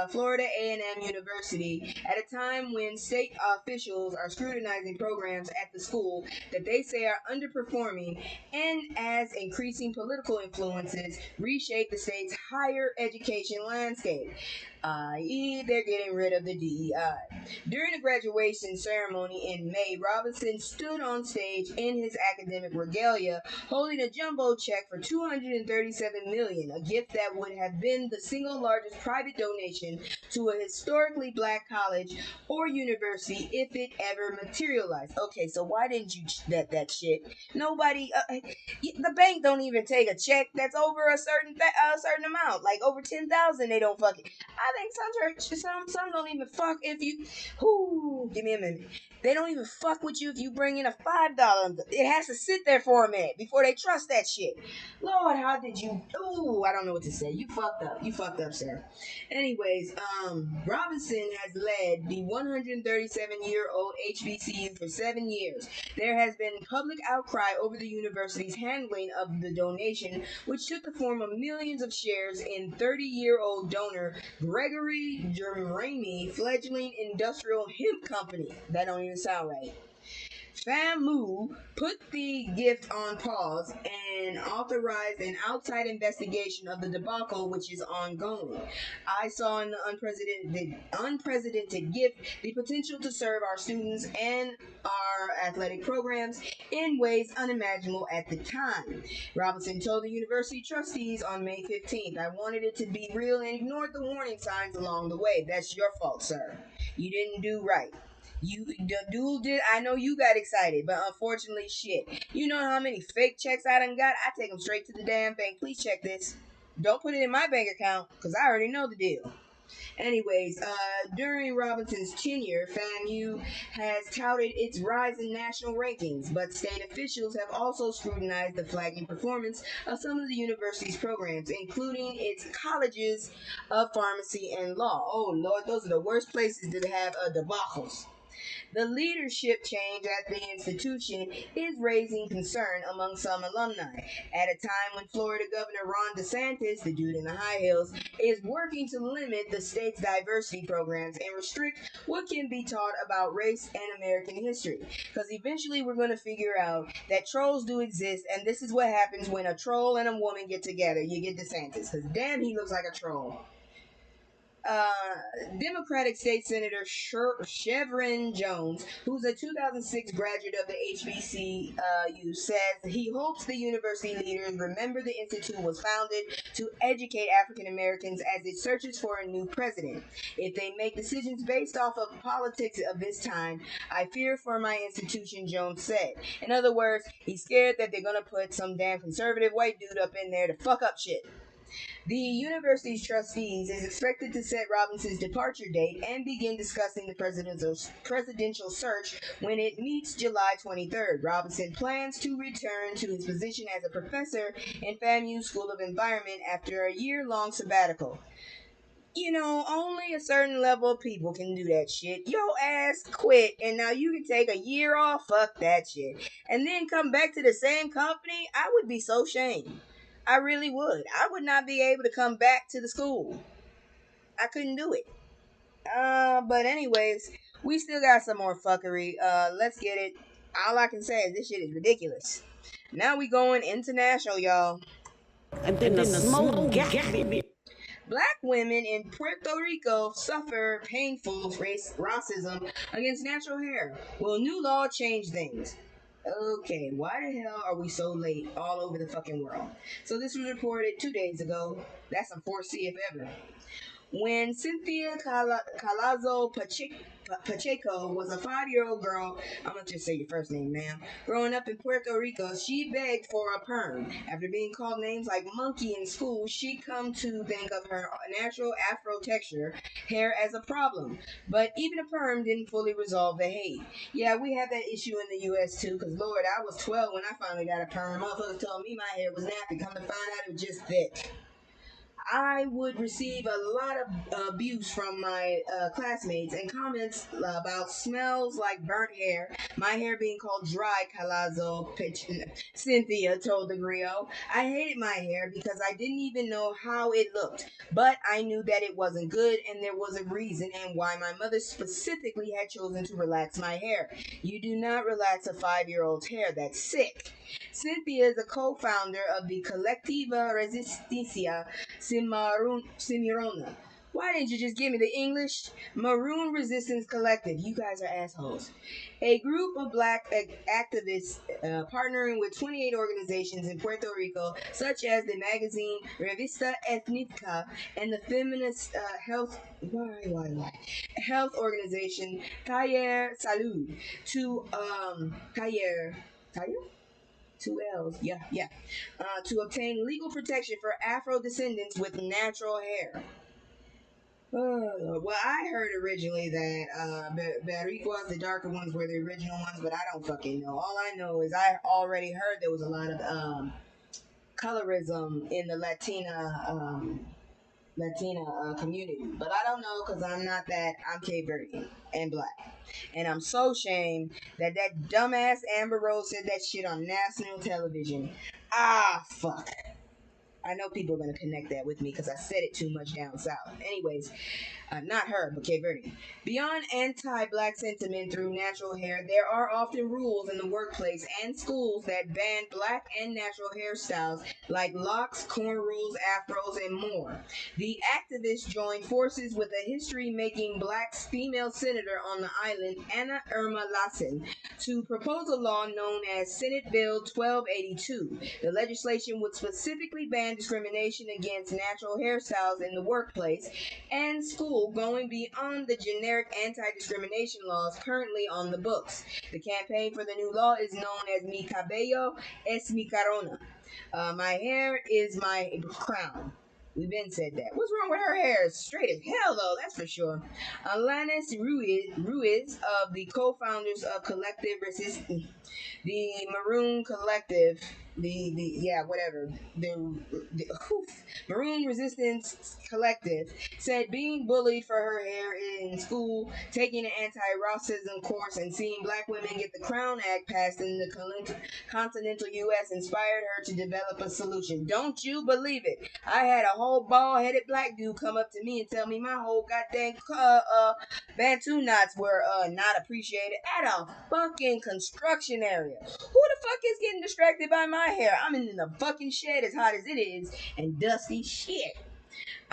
Florida A&M University at a time when state officials are scrutinizing programs at the school that they say are underperforming, and as increasing political influences reshape the state's higher education landscape, i.e., they're getting rid of the DEI. During a graduation ceremony in May, Robinson stood on stage in his academic regalia, holding a jumbo check for $237 million, a gift that would have been the single largest private donation to a historically black college or university if it ever materialized. Okay, so why didn't you bet that shit? Nobody, the bank don't even take a check that's over a certain amount, like over 10,000. They don't fucking. I think some don't even fuck if you. Whoo, give me a minute. They don't even fuck with you if you bring in a $5. It has to sit there for a minute before they trust that shit. Lord, how did you? Ooh, I don't know what to say. You fucked up. You fucked up, sir. Anyways, Robinson has led the 137-year-old HBCU for 7 years. There has been public outcry over the university's handling of the donation, which took the form of millions of shares in 30-year-old donor Gregory Jeremy fledgling industrial hemp company. That don't even sound right. FAMU put the gift on pause and authorized an outside investigation of the debacle, which is ongoing. I saw in the unprecedented gift the potential to serve our students and our athletic programs in ways unimaginable at the time. Robinson told the university trustees on May 15th, I wanted it to be real and ignored the warning signs along the way. That's your fault, sir. You didn't do right. The dude did. I know you got excited, but unfortunately, shit. You know how many fake checks I done got? I take them straight to the damn bank. Please check this. Don't put it in my bank account, because I already know the deal. Anyways, during Robinson's tenure, FAMU has touted its rise in national rankings, but state officials have also scrutinized the flagging performance of some of the university's programs, including its colleges of pharmacy and law. Oh Lord, those are the worst places to have debacles. The leadership change at the institution is raising concern among some alumni at a time when Florida Governor Ron DeSantis, the dude in the high heels, is working to limit the state's diversity programs and restrict what can be taught about race and American history. Because eventually we're going to figure out that trolls do exist, and this is what happens when a troll and a woman get together. You get DeSantis, because damn, he looks like a troll. Democratic State Senator Chevron Jones, who's a 2006 graduate of the HBCU, says he hopes the university leaders remember the institute was founded to educate African Americans as it searches for a new president. If they make decisions based off of politics of this time, I fear for my institution, Jones said. In other words, he's scared that they're going to put some damn conservative white dude up in there to fuck up shit. The university's trustees is expected to set Robinson's departure date and begin discussing the presidential search when it meets July 23rd. Robinson plans to return to his position as a professor in FAMU's School of Environment after a year-long sabbatical. You know, only a certain level of people can do that shit. Your ass quit, and now you can take a year off. Fuck that shit. And then come back to the same company? I would be so shamed. I really would. I would not be able to come back to the school. I couldn't do it. But anyways, we still got some more fuckery. Let's get it. All I can say is this shit is ridiculous. Now we going international, y'all. And then the smoke got me. Black women in Puerto Rico suffer painful racism against natural hair. Will new law change things? Okay, why the hell are we so late all over the fucking world? So this was reported 2 days ago. That's some 4C if ever. When Cynthia Calazo Pacheco was a 5-year-old girl, I'm going to just say your first name, ma'am, growing up in Puerto Rico, she begged for a perm. After being called names like monkey in school, she come to think of her natural afro texture hair as a problem. But even a perm didn't fully resolve the hate. Yeah, we have that issue in the U.S. too, because Lord, I was 12 when I finally got a perm. Motherfuckers told me my hair was nappy. Come to find out it was just thick. I would receive a lot of abuse from my classmates and comments about smells like burnt hair, my hair being called dry, Cynthia told the Griot. I hated my hair because I didn't even know how it looked, but I knew that it wasn't good and there was a reason and why my mother specifically had chosen to relax my hair. You do not relax a 5-year-old's hair, that's sick. Cynthia is a co-founder of the Colectiva Resistencia Cimarrona. Why didn't you just give me the English? Maroon Resistance Collective. You guys are assholes. A group of black activists partnering with 28 organizations in Puerto Rico, such as the magazine Revista Etnica and the feminist health organization Taller Salud, Taller 2 L's, to obtain legal protection for Afro descendants with natural hair. Well, I heard originally that Baricuas, the darker ones, were the original ones, but I don't fucking know. All I know is I already heard there was a lot of colorism in the Latina community, but I don't know because I'm not that. I'm Cape Verdean and black, and I'm so ashamed that dumbass Amber Rose said that shit on national television. Fuck. I know people are going to connect that with me because I said it too much down south. Anyways, not her, but Cape Verde. Beyond anti-black sentiment through natural hair, there are often rules in the workplace and schools that ban black and natural hairstyles like locks, cornrows, afros, and more. The activists joined forces with a history-making black female senator on the island, Anna Irma Lassen, to propose a law known as Senate Bill 1282. The legislation would specifically ban discrimination against natural hairstyles in the workplace and school, going beyond the generic anti-discrimination laws currently on the books. The campaign for the new law is known as Mi Cabello es mi corona. My hair is my crown. We've been said that. What's wrong with her hair? It's straight as hell, though, that's for sure. Alanis Ruiz of the co-founders of Collective Resistance, the Maroon Collective, the Maroon Resistance Collective said being bullied for her hair in school, taking an anti-racism course, and seeing black women get the Crown Act passed in the continental U.S. inspired her to develop a solution. Don't you believe it? I had a whole bald-headed black dude come up to me and tell me my whole goddamn Bantu knots were not appreciated at a fucking construction area. Who the fuck is getting distracted by my hair? I'm in the fucking shed as hot as it is and dusty shit.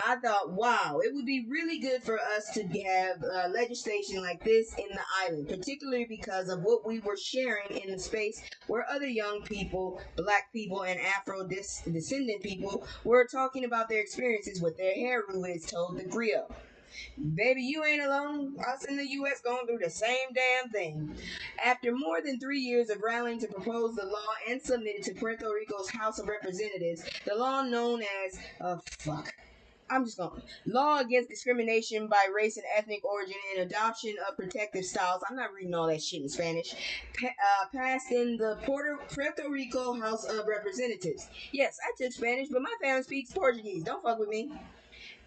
I thought, wow, it would be really good for us to have legislation like this in the island, particularly because of what we were sharing in the space where other young people, black people, and Afro descendant people were talking about their experiences with their hair, Ruiz told the griot. Baby, you ain't alone. Us in the U.S. going through the same damn thing. After more than 3 years of rallying to propose the law and submit it to Puerto Rico's House of Representatives, the law known as, law against discrimination by race and ethnic origin and adoption of protective styles. I'm not reading all that shit in Spanish. Passed in the Puerto Rico House of Representatives. Yes, I took Spanish, but my family speaks Portuguese. Don't fuck with me.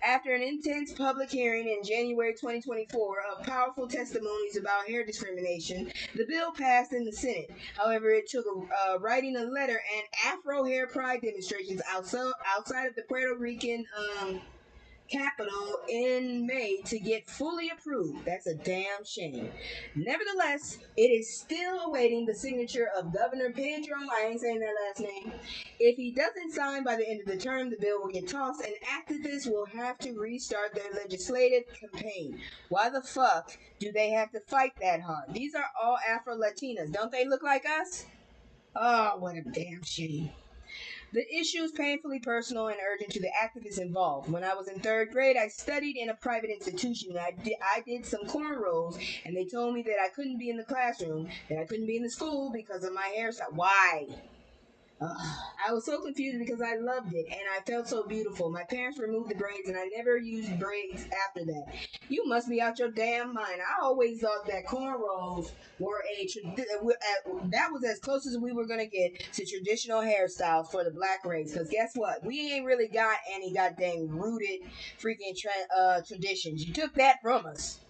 After an intense public hearing in January 2024 of powerful testimonies about hair discrimination, the bill passed in the Senate. However, it took writing a letter and Afro hair pride demonstrations outside of the Puerto Rican capital in May to get fully approved. That's a damn shame. Nevertheless, it is still awaiting the signature of Governor Pedro. I ain't saying that last name. If he doesn't sign by the end of the term, the bill will get tossed and activists will have to restart their legislative campaign. Why the fuck do they have to fight that hard? These are all Afro-Latinas. Don't they look like us? Oh, what a damn shame. The issue is painfully personal and urgent to the activists involved. When I was in third grade, I studied in a private institution. I did some cornrows, and they told me that I couldn't be in the classroom, that I couldn't be in the school because of my hairstyle. Why? I was so confused because I loved it and I felt so beautiful. My parents removed the braids and I never used braids after that. You must be out your damn mind. I always thought that cornrows were that was as close as we were going to get to traditional hairstyles for the black race. Because guess what? We ain't really got any goddamn rooted freaking traditions. You took that from us.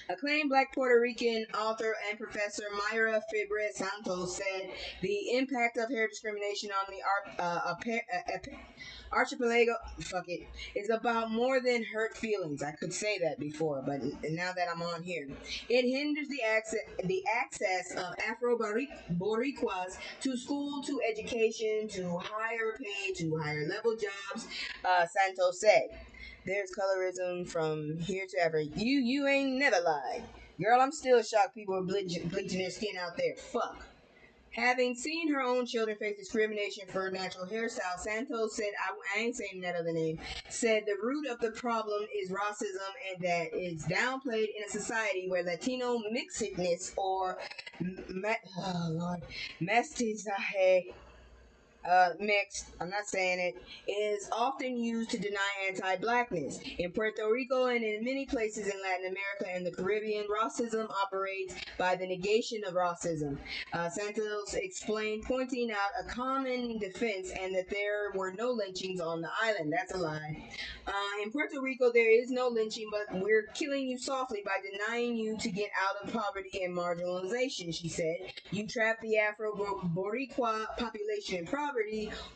Acclaimed Black Puerto Rican author and professor Mayra Fibre Santos said the impact of hair discrimination on the archipelago, is about more than hurt feelings. I could say that before, but now that I'm on here, it hinders the access of Afro Boricuas to school, to education, to higher pay, to higher level jobs. Santos said. There's colorism from here to ever. You ain't never lied. Girl, I'm still shocked people are bleaching their skin out there. Fuck. Having seen her own children face discrimination for natural hairstyle, Santos said, I ain't saying that other name, said the root of the problem is racism and that it's downplayed in a society where Latino mixedness or mestizaje mixed, I'm not saying it, is often used to deny anti-blackness. In Puerto Rico and in many places in Latin America and the Caribbean, racism operates by the negation of racism. Santos explained, pointing out a common defense and that there were no lynchings on the island. That's a lie. In Puerto Rico, there is no lynching, but we're killing you softly by denying you to get out of poverty and marginalization, she said. You trap the Afro-Boricua population in poverty,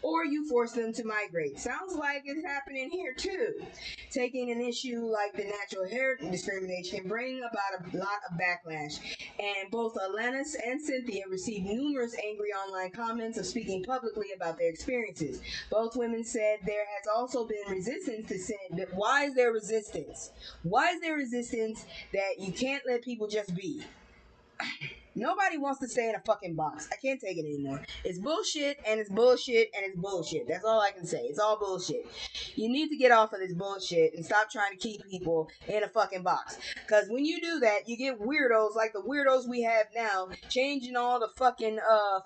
or you force them to migrate. Sounds like it's happening here, too. Taking an issue like the natural hair discrimination can bring about a lot of backlash, and both Alanis and Cynthia received numerous angry online comments of speaking publicly about their experiences. Both women said there has also been resistance to sin. Why is there resistance? Why is there resistance that you can't let people just be? Nobody wants to stay in a fucking box. I can't take it anymore. It's bullshit, and it's bullshit, and it's bullshit. That's all I can say. It's all bullshit. You need to get off of this bullshit and stop trying to keep people in a fucking box. Because when you do that, you get weirdos like the weirdos we have now, changing all the fucking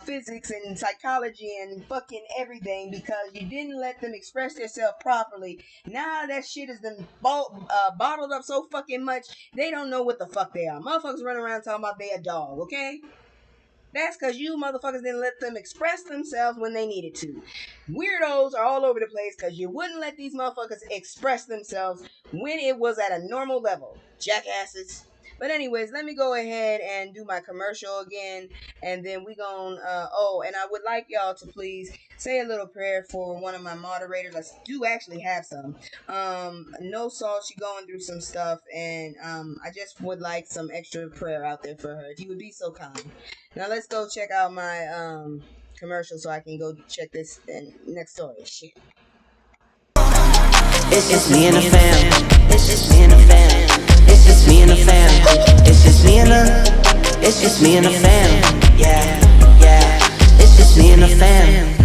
physics and psychology and fucking everything because you didn't let them express themselves properly. Now that shit is been bottled up so fucking much, they don't know what the fuck they are. Motherfuckers run around talking about they a dog, okay? That's because you motherfuckers didn't let them express themselves when they needed to. Weirdos are all over the place because you wouldn't let these motherfuckers express themselves when it was at a normal level. Jackasses. But anyways, let me go ahead and do my commercial again, and then we gon' and I would like y'all to please say a little prayer for one of my moderators. I do actually have some. No Salt, she going through some stuff, and I just would like some extra prayer out there for her. If you would be so kind. Now let's go check out my commercial so I can go check this next story. Shit. It's just me and the fam. It's just me and the fam. It's just me and the fam. It's just me and the. It's just me and the fam. Yeah, yeah. It's just me and the fam.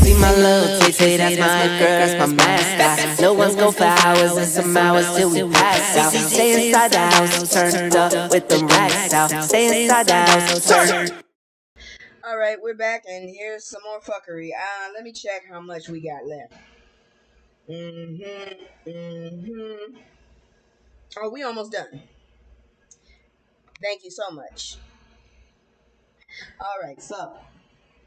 See my little Tay, that's my girl, that's my mascot. No one's go for hours and some hours till we pass out. Stay inside the house, turned up with them racks out. Stay inside the house, turned. Alright, we're back, and here's some more fuckery. Let me check how much we got left. Oh, we almost done. Thank you so much. Alright, so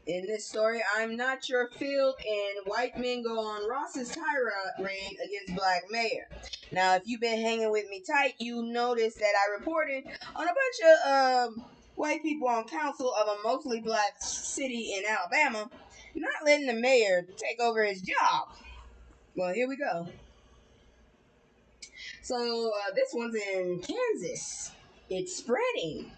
in this story, I'm not your field, and white men go on Ross's tirade against black mayor. Now, if you've been hanging with me tight, you noticed that I reported on a bunch of white people on council of a mostly black city in Alabama not letting the mayor take over his job. Well, here we go. So, this one's in Kansas. It's spreading.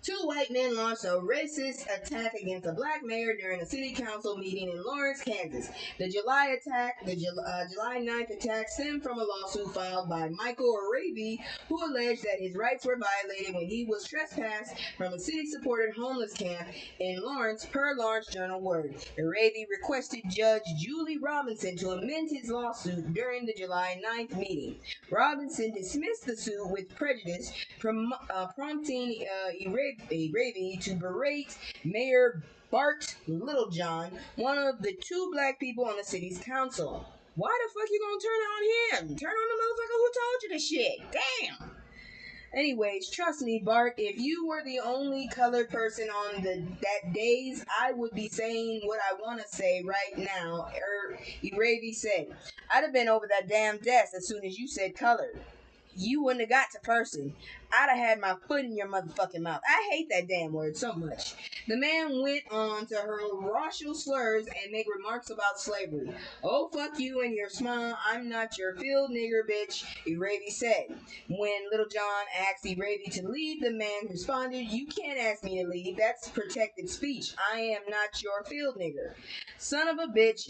Two white men launched a racist attack against a black mayor during a city council meeting in Lawrence, Kansas. The July 9th attack stemmed from a lawsuit filed by Michael Arabi, who alleged that his rights were violated when he was trespassed from a city-supported homeless camp in Lawrence, per Lawrence Journal Word. Arabi requested Judge Julie Robinson to amend his lawsuit during the July 9th meeting. Robinson dismissed the suit with prejudice, prompting Arabi to berate Mayor Bart Littlejohn, one of the two black people on the city's council. Why the fuck you gonna turn on him? Turn on the motherfucker who told you this shit. Damn. Anyways, trust me, Bart, if you were the only colored person on that days, I would be saying what I want to say right now. Arabi said, I'd have been over that damn desk as soon as you said colored. You wouldn't have got to person. I'd have had my foot in your motherfucking mouth. I hate that damn word so much. The man went on to hurl racial slurs and make remarks about slavery. Oh, fuck you and your smile. I'm not your field nigger, bitch, Arabi said. When Little John asked Arabi to leave, the man responded, you can't ask me to leave. That's protected speech. I am not your field nigger. Son of a bitch,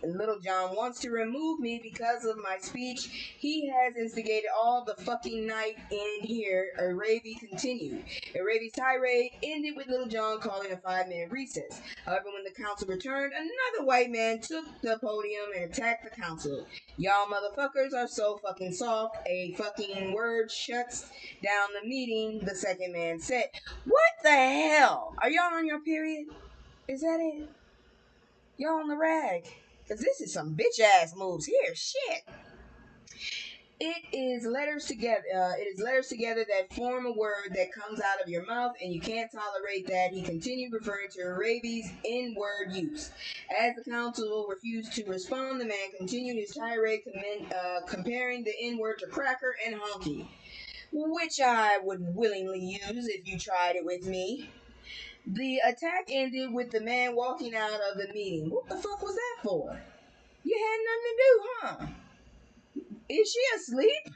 Little John wants to remove me because of my speech. He has instigated all the fucking night in here, Arabi continued. Arabi's tirade ended with Little John calling a 5-minute recess. However, when the council returned, another white man took the podium and attacked the council. Y'all motherfuckers are so fucking soft. A fucking word shuts down the meeting, the second man said. What the hell? Are y'all on your period? Is that it? Y'all on the rag? Cause this is some bitch ass moves here. Shit. It is letters together. That form a word that comes out of your mouth, and you can't tolerate that. He continued referring to Arabi's N-word use. As the council refused to respond, the man continued his tirade, comparing the N-word to cracker and honky, which I would willingly use if you tried it with me. The attack ended with the man walking out of the meeting. What the fuck was that for? You had nothing to do, huh? Is she asleep?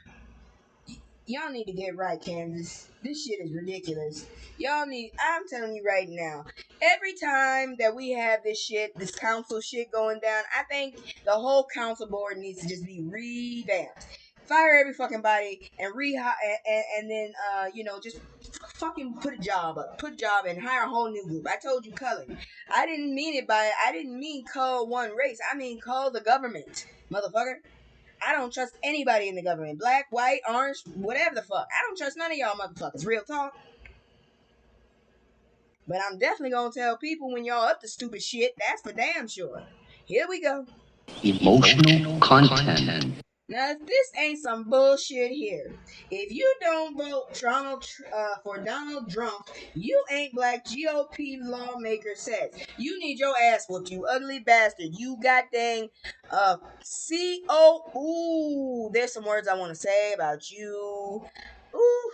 Y'all need to get right, Kansas. This shit is ridiculous. I'm telling you right now, every time that we have this council shit going down, I think the whole council board needs to just be revamped. Fire every fucking body and and then just fucking put a job and hire a whole new group. I told you colored. I didn't mean call one race. I mean call the government, motherfucker. I don't trust anybody in the government. Black, white, orange, whatever the fuck. I don't trust none of y'all motherfuckers. Real talk. But I'm definitely gonna tell people when y'all up to stupid shit. That's for damn sure. Here we go. Emotional content. Now, if this ain't some bullshit here, if you don't vote for Donald Trump, you ain't black. GOP lawmaker says you need your ass whooped, you ugly bastard. You goddamn Ooh, there's some words I want to say about you. Ooh.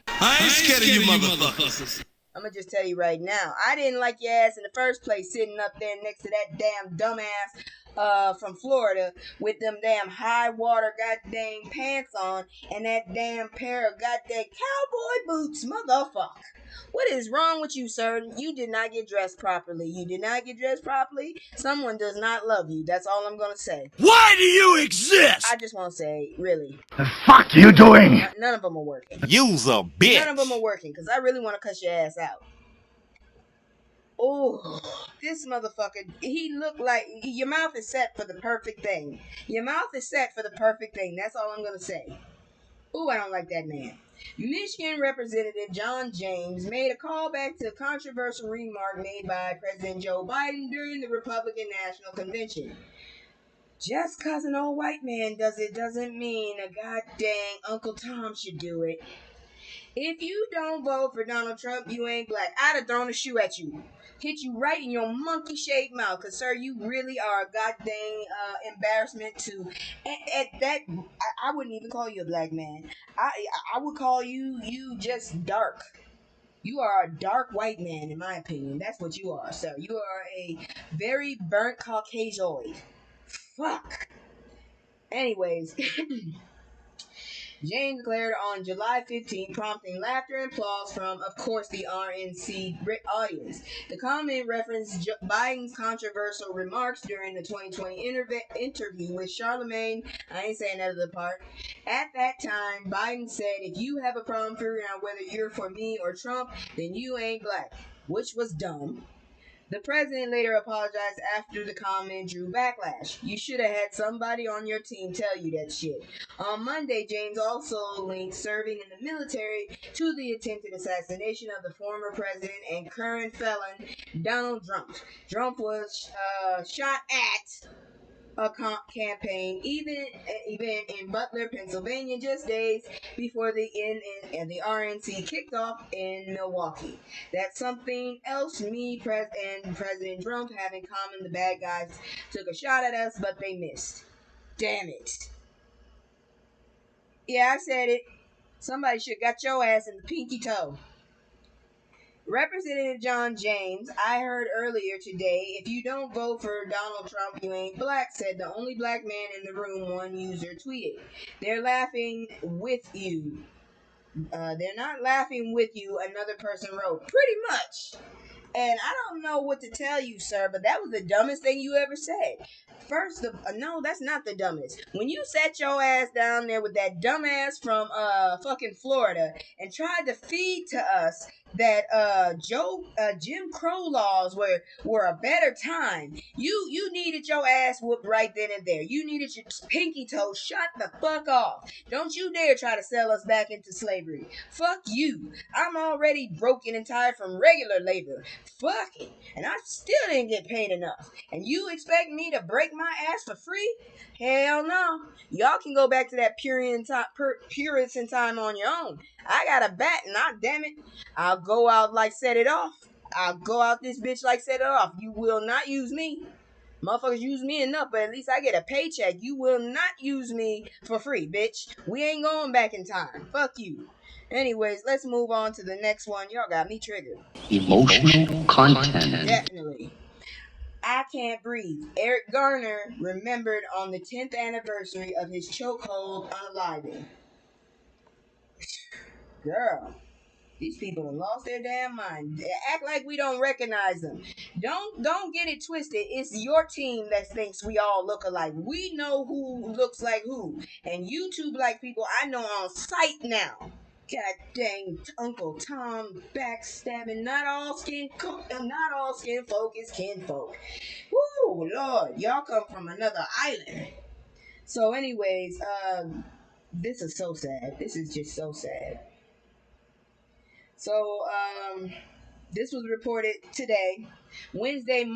I ain't scared of you motherfuckers. I'm gonna just tell you right now, I didn't like your ass in the first place sitting up there next to that damn dumbass from Florida with them damn high water goddamn pants on and that damn pair of goddamn cowboy boots, motherfucker. What is wrong with you, sir? You did not get dressed properly. You did not get dressed properly. Someone does not love you. That's all I'm gonna say. Why do you exist? I just want to say, really. The fuck you doing? None of them are working. You's a bitch. None of them are working, because I really want to cuss your ass out. Oh, this motherfucker, he looked like, your mouth is set for the perfect thing. Your mouth is set for the perfect thing. That's all I'm going to say. Ooh, I don't like that man. Michigan Representative John James made a callback to a controversial remark made by President Joe Biden during the Republican National Convention. Just because an old white man does it doesn't mean a goddamn Uncle Tom should do it. If you don't vote for Donald Trump, you ain't black. I'd have thrown a shoe at you. Hit you right in your monkey-shaped mouth. Because, sir, you really are a goddamn embarrassment to... At that, I wouldn't even call you a black man. I would call you just dark. You are a dark white man, in my opinion. That's what you are, sir. You are a very burnt Caucasoid. Fuck. Anyways... James declared on July 15, prompting laughter and applause from, of course, the RNC audience. The comment referenced Biden's controversial remarks during the 2020 interview with Charlemagne. I ain't saying that other part. At that time, Biden said, if you have a problem figuring out whether you're for me or Trump, then you ain't black, which was dumb. The president later apologized after the comment drew backlash. You should have had somebody on your team tell you that shit. On Monday, James also linked serving in the military to the attempted assassination of the former president and current felon Donald Trump. Trump was shot at a campaign event in Butler, Pennsylvania, just days before the RNC kicked off in Milwaukee. That's something else me and President Trump have in common. The bad guys took a shot at us, but they missed. Damn it. Yeah, I said it. Somebody should have got your ass in the pinky toe. Representative John James, I heard earlier today, if you don't vote for Donald Trump, you ain't black, said the only black man in the room, one user tweeted. They're laughing with you. They're not laughing with you, another person wrote. Pretty much. And I don't know what to tell you, sir, but that was the dumbest thing you ever said. First, no, that's not the dumbest. When you sat your ass down there with that dumbass from fucking Florida and tried to feed to us that Jim Crow laws were a better time, you needed your ass whooped right then and there. You needed your pinky toe shut the fuck off. Don't you dare try to sell us back into slavery. Fuck you. I'm already broken and tired from regular labor. Fuck it. And I still didn't get paid enough. And you expect me to break my ass for free? Hell no. Y'all can go back to that Puritan time on your own. I got a bat and damn it, I'll go out like set it off. I'll go out this bitch like set it off. You will not use me. Motherfuckers use me enough, but at least I get a paycheck. You will not use me for free, bitch. We ain't going back in time. Fuck you. Anyways, let's move on to the next one. Y'all got me triggered. Emotional content. Definitely. I Can't Breathe. Eric Garner remembered on the 10th anniversary of his chokehold unaliving. Girl, these people have lost their damn mind. They act like we don't recognize them. Don't get it twisted. It's your team that thinks we all look alike. We know who looks like who. And you two black people I know on sight now. God dang, Uncle Tom backstabbing. Not all skin folk is kinfolk. Woo, Lord, y'all come from another island. So, anyways, this is so sad. This is just so sad. So, This was reported today. Tomorrow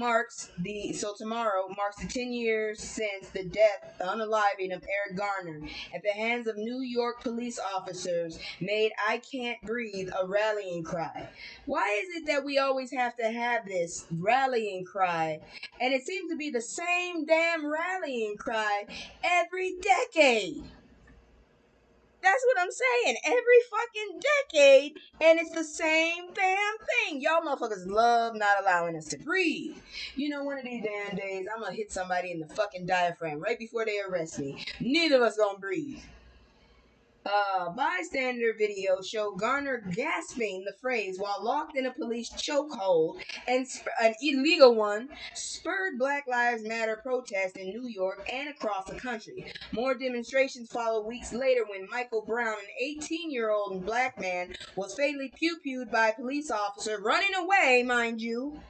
marks the 10 years since the unaliving of Eric Garner at the hands of New York police officers made "I Can't Breathe" a rallying cry. Why is it that we always have to have this rallying cry? And it seems to be the same damn rallying cry every decade. That's what I'm saying. Every fucking decade, and it's the same damn thing. Y'all motherfuckers love not allowing us to breathe. You know, one of these damn days, I'm gonna hit somebody in the fucking diaphragm right before they arrest me. Neither of us gonna breathe. Bystander video showed Garner gasping the phrase while locked in a police chokehold, and an illegal one, spurred Black Lives Matter protests in New York and across the country. More demonstrations followed weeks later when Michael Brown, an 18-year-old black man, was fatally pew-pewed by a police officer running away, mind you,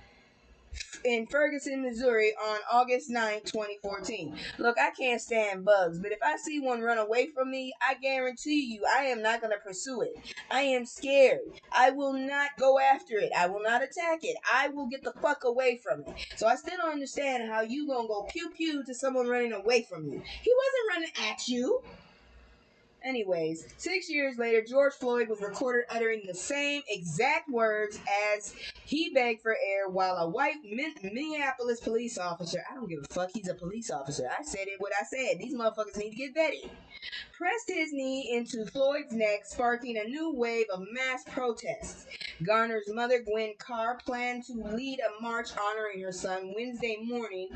in Ferguson, Missouri on August 9, 2014. Look, I can't stand bugs, but if I see one run away from me, I guarantee you I am not going to pursue it. I am scared. I will not go after it. I will not attack it. I will get the fuck away from it. So I still don't understand how you going to go pew-pew to someone running away from you. He wasn't running at you. Anyways, 6 years later, George Floyd was recorded uttering the same exact words as he begged for air while a white Minneapolis police officer, I don't give a fuck, he's a police officer. I said it what I said. These motherfuckers need to get vetted. Pressed his knee into Floyd's neck, sparking a new wave of mass protests. Garner's mother, Gwen Carr, planned to lead a march honoring her son Wednesday morning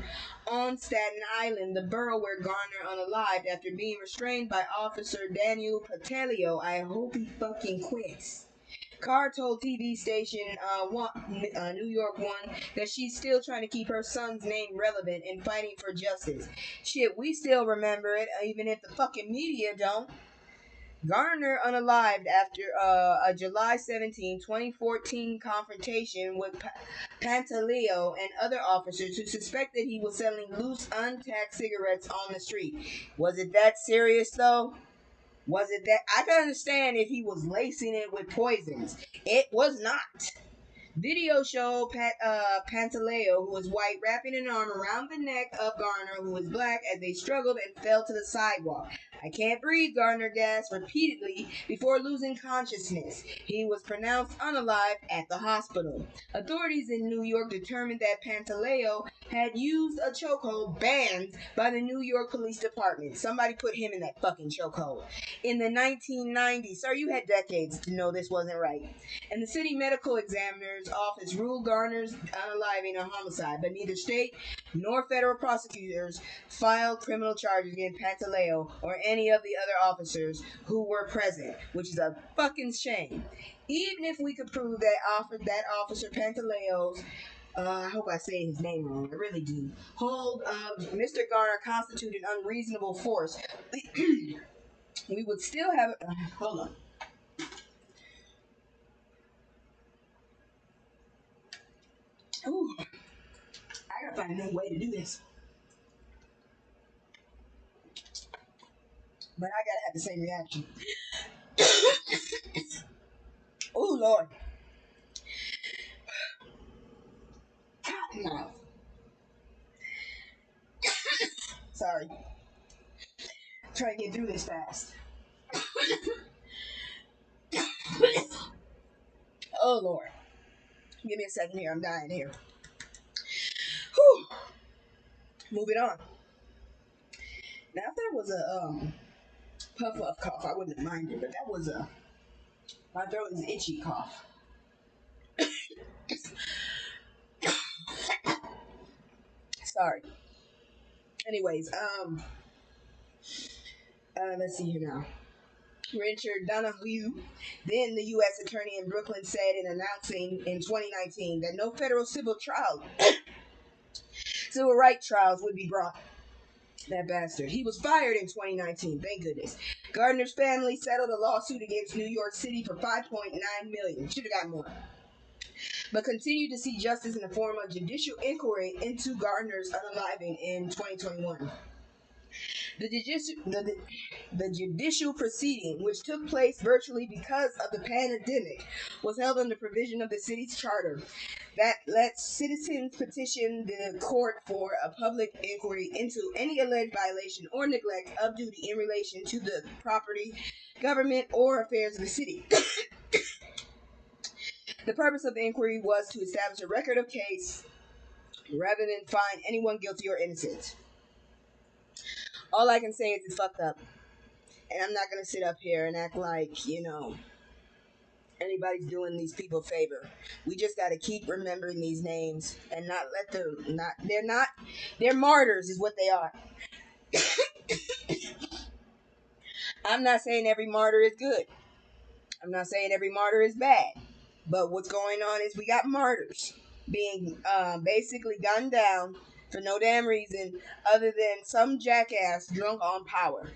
on Staten Island, the borough where Garner unalived after being restrained by Officer Daniel Patelio. I hope he fucking quits. Carr told TV station New York One that she's still trying to keep her son's name relevant and fighting for justice. Shit, we still remember it, even if the fucking media don't. Garner unalived after a July 17, 2014 confrontation with Pantaleo and other officers who suspected he was selling loose, untaxed cigarettes on the street. Was it that serious, though? Was it that? I can understand if he was lacing it with poisons. It was not. Video showed Pantaleo, who was white, wrapping an arm around the neck of Garner, who was black, as they struggled and fell to the sidewalk. "I can't breathe," Garner gasped repeatedly before losing consciousness. He was pronounced unalived at the hospital. Authorities in New York determined that Pantaleo had used a chokehold banned by the New York Police Department. Somebody put him in that fucking chokehold. In the 1990s, sir, you had decades to know this wasn't right. And the city medical examiner's office ruled Garner's unaliving a homicide, but neither state nor federal prosecutors filed criminal charges against Pantaleo or any of the other officers who were present, which is a fucking shame. Even if we could prove that officer Pantaleo's I hope I say his name wrong. I really do. Hold Mr. Garner constituted unreasonable force. We would still have. Hold on. Ooh, I gotta find a new way to do this. But I gotta have the same reaction. Oh Lord. Cotton mouth. Sorry. Try to get through this fast. Oh Lord. Give me a second here. I'm dying here. Whew. Moving on. Now if that was a puff up cough, I wouldn't have minded, but that was my throat is itchy cough. Sorry. Anyways, let's see here now. Richard Donahue, then the U.S. Attorney in Brooklyn, said in announcing in 2019 that no federal civil rights trials would be brought. That bastard. He was fired in 2019. Thank goodness. Gardner's family settled a lawsuit against New York City for $5.9 million. Should have got more. But continued to seek justice in the form of judicial inquiry into Gardner's unaliving in 2021. The judicial proceeding, which took place virtually because of the pandemic, was held under provision of the city's charter that lets citizens petition the court for a public inquiry into any alleged violation or neglect of duty in relation to the property, government, or affairs of the city. The purpose of the inquiry was to establish a record of case rather than find anyone guilty or innocent. All I can say is it's fucked up. And I'm not going to sit up here and act like, anybody's doing these people a favor. We just got to keep remembering these names and not let them, they're martyrs is what they are. I'm not saying every martyr is good. I'm not saying every martyr is bad. But what's going on is we got martyrs being basically gunned down for no damn reason other than some jackass drunk on power.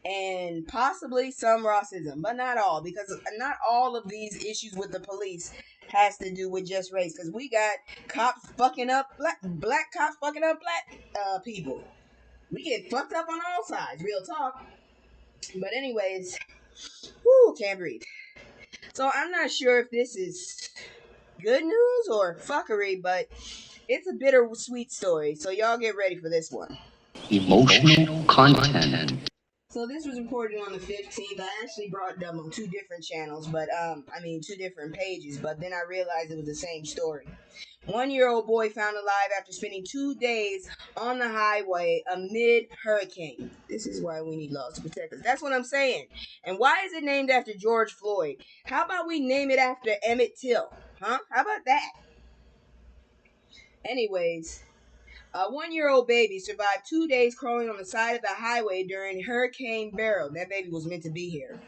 And possibly some racism, but not all, because not all of these issues with the police has to do with just race, because we got cops fucking up black cops fucking up black people. We get fucked up on all sides, real talk. But anyways, can't breathe. So I'm not sure if this is good news or fuckery, but it's a bittersweet story, so y'all get ready for this one. Emotional content. So this was reported on the 15th. I actually brought them on two different channels, but two different pages, but then I realized it was the same story. 1-year-old boy found alive after spending 2 days on the highway amid hurricane. This is why we need laws to protect us. That's what I'm saying. And why is it named after George Floyd? How about we name it after Emmett Till? Huh? How about that? Anyways, a 1-year-old baby survived 2 days crawling on the side of the highway during Hurricane Beryl. That baby was meant to be here.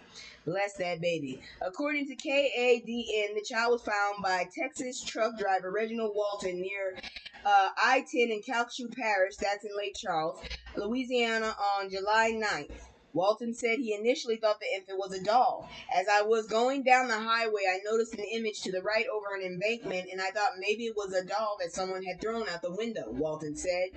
Bless that baby. According to KADN, the child was found by Texas truck driver Reginald Walton near I-10 in Calcasieu Parish, that's in Lake Charles, Louisiana, on July 9th. Walton said he initially thought the infant was a doll. As I was going down the highway, I noticed an image to the right over an embankment, and I thought maybe it was a doll that someone had thrown out the window, Walton said.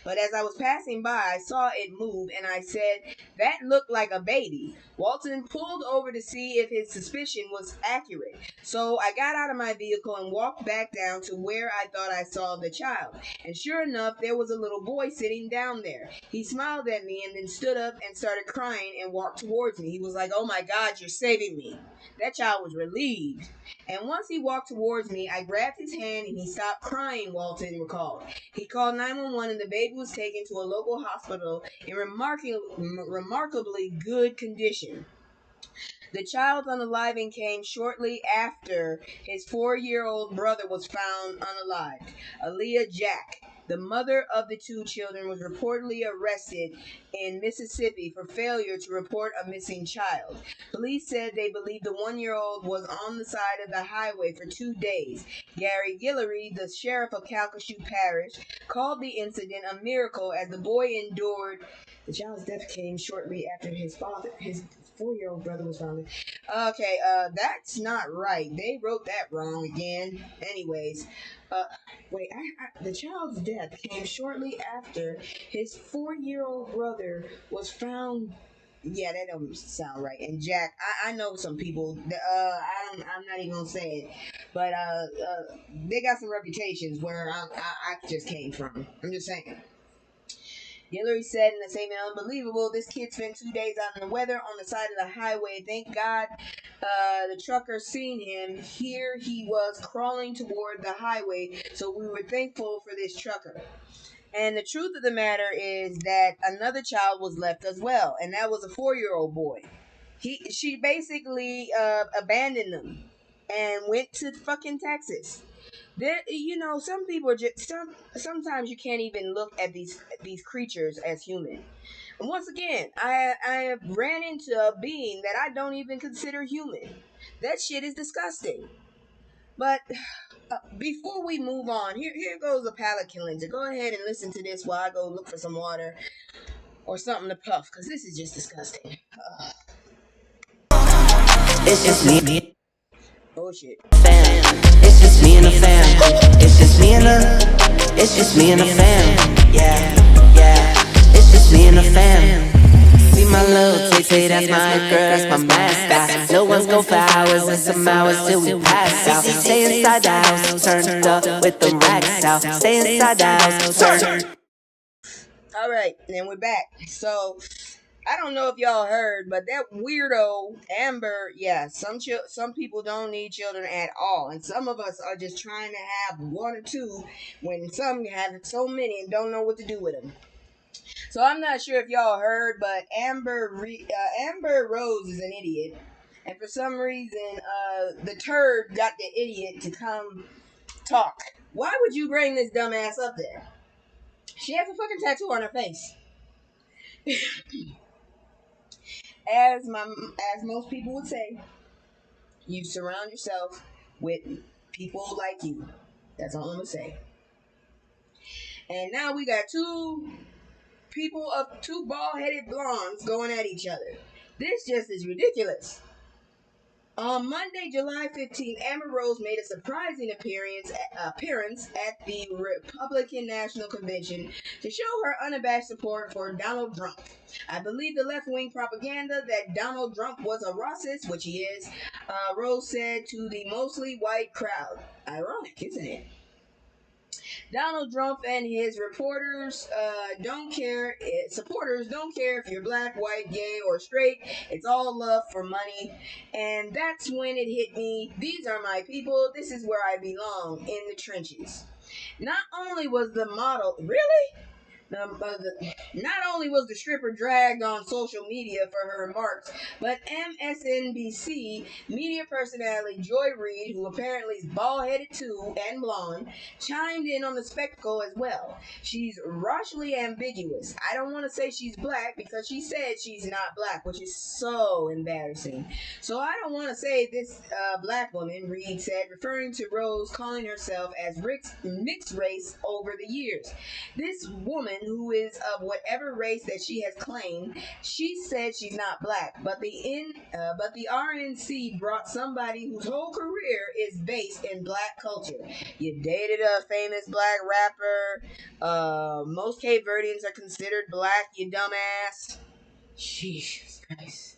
But as I was passing by, I saw it move, and I said, that looked like a baby. Walton pulled over to see if his suspicion was accurate. So I got out of my vehicle and walked back down to where I thought I saw the child. And sure enough, there was a little boy sitting down there. He smiled at me and then stood up and started crying and walked towards me. He was like, oh my God, you're saving me. That child was relieved. And once he walked towards me, I grabbed his hand and he stopped crying, Walton recalled. He called 911 and the baby was taken to a local hospital in remarkably good condition. The child's unaliving came shortly after his 4-year-old brother was found unalived. Aaliyah Jack, the mother of the two children, was reportedly arrested in Mississippi for failure to report a missing child. Police said they believe the 1-year-old was on the side of the highway for 2 days. Gary Guillory, the sheriff of Calcasieu Parish, called the incident a miracle as the boy endured. The child's death came shortly after his 4-year-old brother was found. Okay, that's not right. They wrote that wrong again. Anyways, the child's death came shortly after his 4-year-old brother was found. Yeah, that don't sound right. And Jack, I know some people. I'm not even gonna say it, but they got some reputations where I just came from. I'm just saying. Guillory said in a statement, unbelievable, this kid spent 2 days out in the weather on the side of the highway. Thank God the trucker seen him. Here he was crawling toward the highway, so we were thankful for this trucker. And the truth of the matter is that another child was left as well, and that was a 4-year-old boy. She basically abandoned them and went to fucking Texas. There, some people are just sometimes you can't even look at these creatures as human. And once again, I ran into a being that I don't even consider human. That shit is disgusting. But before we move on, here goes a palate cleanser. Go ahead and listen to this while I go look for some water or something to puff, because this is just disgusting. It's just me. Oh shit. It's just me and the fam. It's just me and the fam. Yeah, yeah. It's just just me and the fam. See my little Tay, that's my girl, that's my mascot. No one's go for hours and some hours till we pass out. Stay inside the house, turned up with the racks out. Stay inside the house, turned. All right, and we're back. So I don't know if y'all heard, but that weirdo Amber, yeah, some people don't need children at all, and some of us are just trying to have one or two, when some have so many and don't know what to do with them. So I'm not sure if y'all heard, but Amber Rose is an idiot, and for some reason, the turd got the idiot to come talk. Why would you bring this dumbass up there? She has a fucking tattoo on her face. As most people would say, you surround yourself with people like you. That's all I'm gonna say. And now we got two bald-headed blondes going at each other. This just is ridiculous. On Monday, July 15th, Amber Rose made a surprising appearance at the Republican National Convention to show her unabashed support for Donald Trump. I believe the left-wing propaganda that Donald Trump was a racist, which he is, Rose said to the mostly white crowd. Ironic, isn't it? Donald Trump and his supporters don't care if you're black, white, gay, or straight. It's all love for money. And that's when it hit me. These are my people. This is where I belong, in the trenches. Not only was the model, really? Not only was the stripper dragged on social media for her remarks, but MSNBC media personality Joy Reid, who apparently is bald-headed too and blonde, chimed in on the spectacle as well. She's racially ambiguous. I don't want to say she's black because she said she's not black, which is so embarrassing. So I don't want to say this black woman, Reid said, referring to Rose calling herself as mixed race over the years. This woman, who is of whatever race that she has claimed, she said she's not black, but the RNC brought somebody whose whole career is based in black culture. You dated a famous black rapper. Most Cape Verdeans are considered black, you dumbass. Jesus Christ.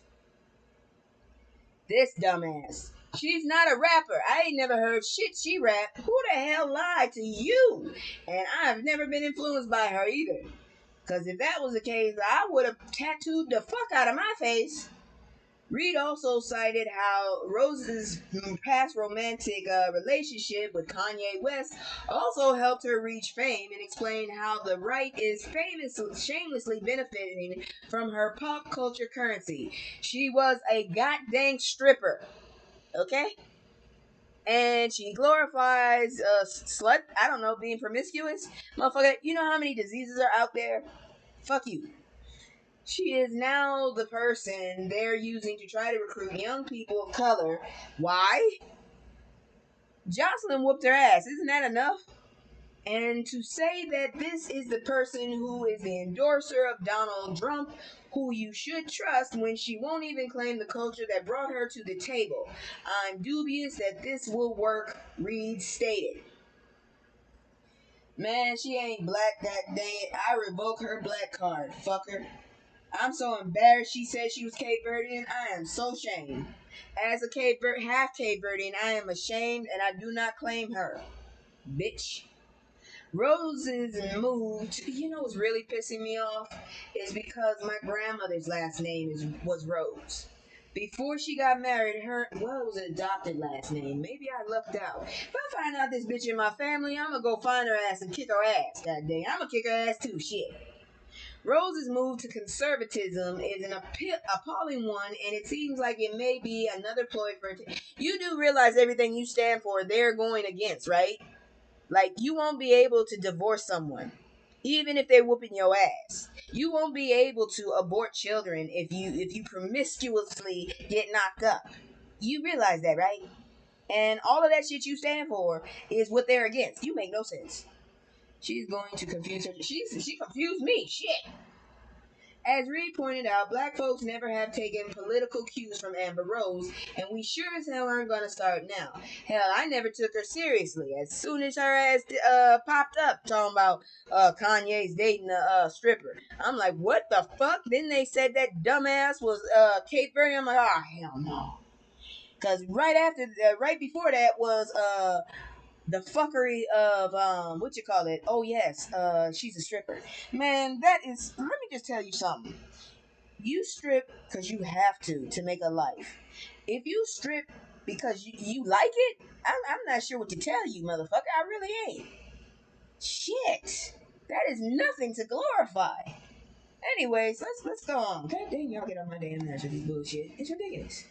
This dumbass. She's not a rapper. I ain't never heard shit she rap. Who the hell lied to you? And I've never been influenced by her either. Because if that was the case, I would have tattooed the fuck out of my face. Reid also cited how Rose's past romantic relationship with Kanye West also helped her reach fame, and explained how the right is shamelessly benefiting from her pop culture currency. She was a goddamn stripper, okay? And she glorifies slut, I don't know, being promiscuous. Motherfucker, you know how many diseases are out there? Fuck you. She is now the person they're using to try to recruit young people of color. Why? Jocelyn whooped her ass. Isn't that enough? And to say that this is the person who is the endorser of Donald Trump, who you should trust, when she won't even claim the culture that brought her to the table. I'm dubious that this will work, Reid stated. Man, she ain't black, that day. I revoke her black card, fucker. I'm so embarrassed she said she was Cape Verdean. I am so ashamed. As a half Cape Verdean, I am ashamed and I do not claim her. Bitch. Rose's move, you know what's really pissing me off? Is because my grandmother's last name was Rose. Before she got married, it was an adopted last name. Maybe I lucked out. If I find out this bitch in my family, I'm gonna go find her ass and kick her ass. God dang, I'm gonna kick her ass too. Shit. Rose's move to conservatism is an appalling one, and it seems like it may be another ploy for. You do realize everything you stand for, they're going against, right? Like, you won't be able to divorce someone, even if they're whooping your ass. You won't be able to abort children if you promiscuously get knocked up. You realize that, right? And all of that shit you stand for is what they're against. You make no sense. She's going to confuse her. She confused me. Shit. As Reed pointed out, black folks never have taken political cues from Amber Rose, and we sure as hell aren't gonna start now. Hell, I never took her seriously. As soon as her ass popped up talking about Kanye's dating a stripper, I'm like, what the fuck? Then they said that dumbass was Kate Berry. I'm like, oh hell no. Cause right before that was the fuckery of what you call it? Oh yes, she's a stripper. Man, that is. Let me just tell you something. You strip because you have to make a life. If you strip because you like it, I'm not sure what to tell you, motherfucker. I really ain't. Shit, that is nothing to glorify. Anyways, let's go on. God dang, y'all get on my damn nerves with this bullshit. It's ridiculous.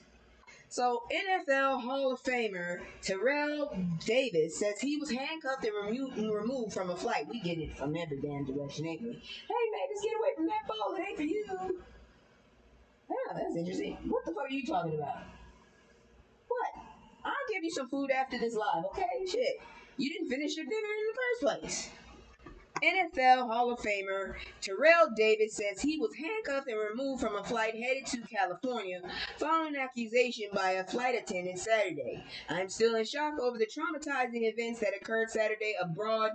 So, NFL Hall of Famer Terrell Davis says he was handcuffed and removed from a flight. We get it from every damn direction, ain't we? Hey, man, just get away from that ball. It ain't for you. Yeah, that's interesting. What the fuck are you talking about? What? I'll give you some food after this live, okay? Shit. You didn't finish your dinner in the first place. NFL Hall of Famer Terrell Davis says he was handcuffed and removed from a flight headed to California following an accusation by a flight attendant Saturday. I'm still in shock over the traumatizing events that occurred Saturday aboard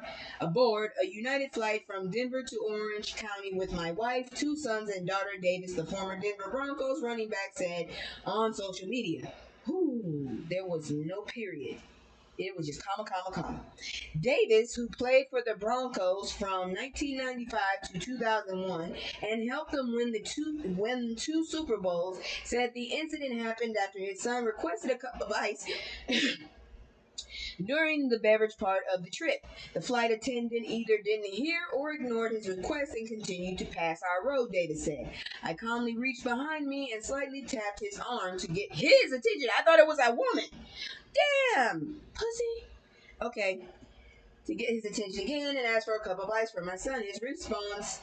a United flight from Denver to Orange County with my wife, 2 sons, and daughter, Davis, the former Denver Broncos running back, said on social media. There was no period. It was just comma. Davis, who played for the Broncos from 1995 to 2001 and helped them win two Super Bowls, said the incident happened after his son requested a cup of ice during the beverage part of the trip. The flight attendant either didn't hear or ignored his request and continued to pass our road, Davis said. I calmly reached behind me and slightly tapped his arm to get his attention. I thought it was a woman. Damn, pussy. Okay, to get his attention again and ask for a cup of ice for my son. His response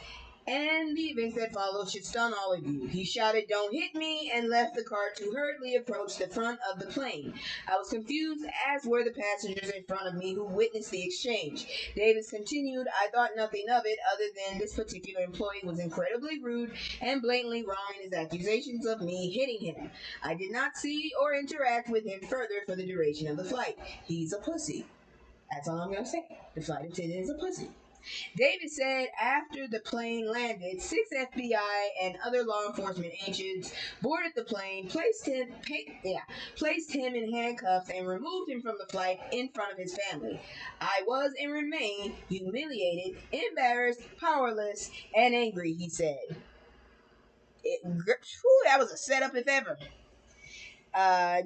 and the events that followed should stun all of you. He shouted, "Don't hit me," and left the car to hurriedly approach the front of the plane. I was confused, as were the passengers in front of me who witnessed the exchange. Davis continued, "I thought nothing of it other than this particular employee was incredibly rude and blatantly wrong in his accusations of me hitting him. I did not see or interact with him further for the duration of the flight. He's a pussy." That's all I'm going to say. The flight attendant is a pussy. Davis said after the plane landed, 6 FBI and other law enforcement agents boarded the plane, placed him in handcuffs, and removed him from the flight in front of his family. I was and remain humiliated, embarrassed, powerless, and angry, he said. That was a setup if ever.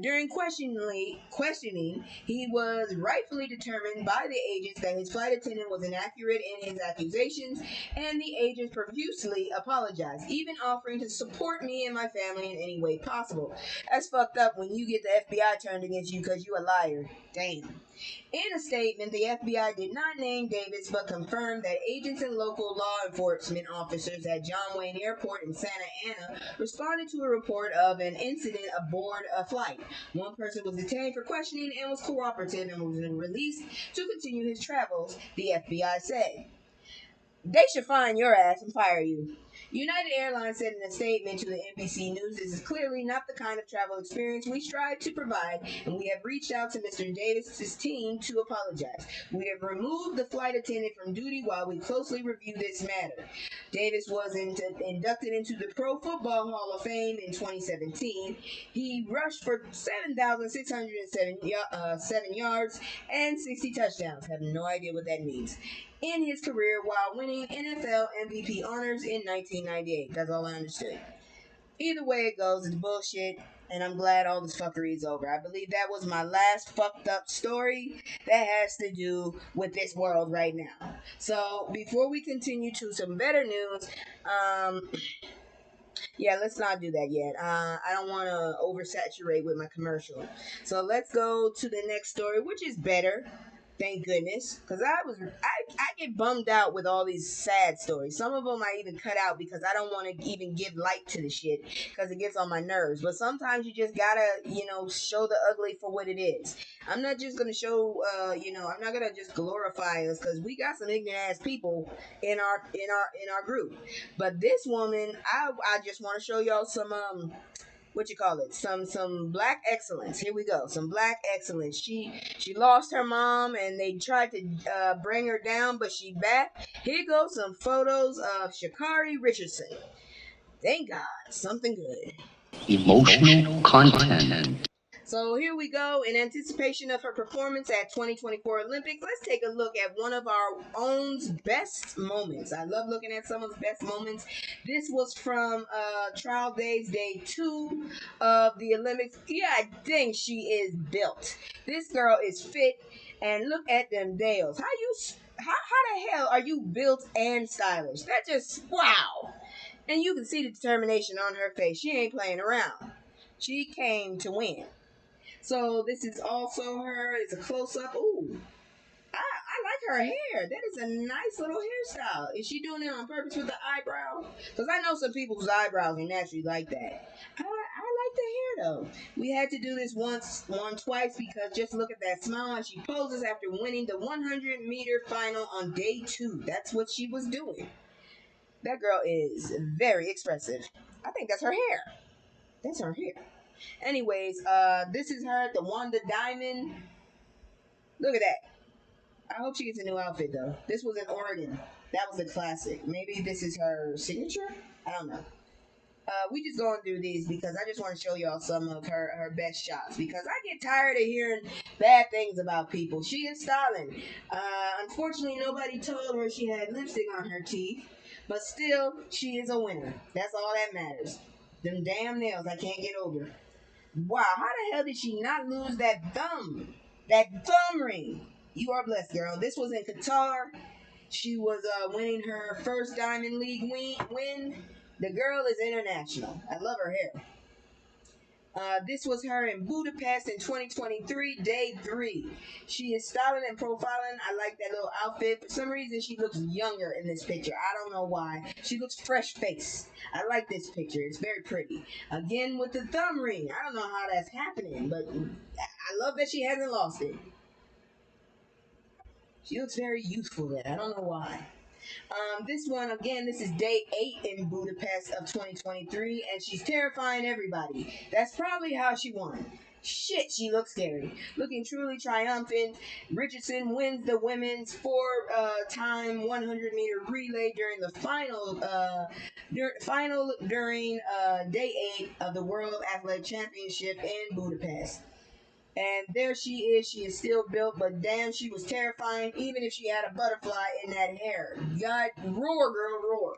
During questioning, he was rightfully determined by the agents that his flight attendant was inaccurate in his accusations, and the agents profusely apologized, even offering to support me and my family in any way possible. That's fucked up when you get the FBI turned against you because you a liar. Damn. In a statement, the FBI did not name Davis but confirmed that agents and local law enforcement officers at John Wayne Airport in Santa Ana responded to a report of an incident aboard a flight. One person was detained for questioning and was cooperative and was released to continue his travels, the FBI said. They should find your ass and fire you. United Airlines said in a statement to the NBC News, "This is clearly not the kind of travel experience we strive to provide, and we have reached out to Mr. Davis' team to apologize. We have removed the flight attendant from duty while we closely review this matter." Davis was inducted into the Pro Football Hall of Fame in 2017. He rushed for 7,607 yards and 60 touchdowns. Have no idea what that means in his career while winning NFL MVP honors in 1998. That's all I understood. Either way it goes, it's bullshit, and I'm glad all this fuckery is over. I believe that was my last fucked up story that has to do with this world right now. So, before we continue to some better news, yeah, let's not do that yet. I don't want to oversaturate with my commercial. So, let's go to the next story, which is better. Thank goodness, because I get bummed out with all these sad stories. Some of them I even cut out because I don't want to even give light to the shit because it gets on my nerves. But sometimes you just gotta, show the ugly for what it is. I'm not just gonna show, I'm not gonna just glorify us because we got some ignorant ass people in our group. But this woman, I just want to show y'all some what you call it, some black excellence. Here we go, some black excellence. She lost her mom and they tried to bring her down, but she back. Here goes some photos of Shakari Richardson. Thank God, something good. Emotional content. So here we go. In anticipation of her performance at 2024 Olympics, let's take a look at one of our own's best moments. I love looking at some of the best moments. This was from Trial Days, Day 2 of the Olympics. Yeah, dang, she is built. This girl is fit, and look at them nails. How the hell are you built and stylish? That just, wow. And you can see the determination on her face. She ain't playing around. She came to win. So this is also her. It's a close up. Ooh, I like her hair. That is a nice little hairstyle. Is she doing it on purpose with the eyebrow? Because I know some people whose eyebrows are naturally like that. I like the hair though. We had to do this twice because just look at that smile. And she poses after winning the 100-meter final on day 2. That's what she was doing. That girl is very expressive. I think that's her hair. That's her hair. Anyways, this is her, the Wanda Diamond. Look at that. I hope she gets a new outfit though. This was in Oregon. That was a classic. Maybe this is her signature? I don't know. We just going through these because I just want to show y'all some of her best shots because I get tired of hearing bad things about people. She is styling. Unfortunately, nobody told her she had lipstick on her teeth, but still, she is a winner. That's all that matters. Them damn nails I can't get over. Wow, how the hell did she not lose that thumb? That thumb ring. You are blessed, girl. This was in Qatar. She was winning her first Diamond League win. The girl is international. I love her hair. This was her in Budapest in 2023, day 3. She is styling and profiling. I like that little outfit. For some reason, she looks younger in this picture. I don't know why. She looks fresh faced. I like this picture. It's very pretty. Again, with the thumb ring. I don't know how that's happening, but I love that she hasn't lost it. She looks very youthful there. I don't know why. This one, again, this is day 8 in Budapest of 2023, and she's terrifying everybody. That's probably how she won. Shit, she looks scary. Looking truly triumphant. Richardson wins the women's 4-time 100-meter relay during the final during day 8 of the World Athletic Championship in Budapest. And there she is. She is still built, but damn, she was terrifying, even if she had a butterfly in that hair. God, roar, girl, roar.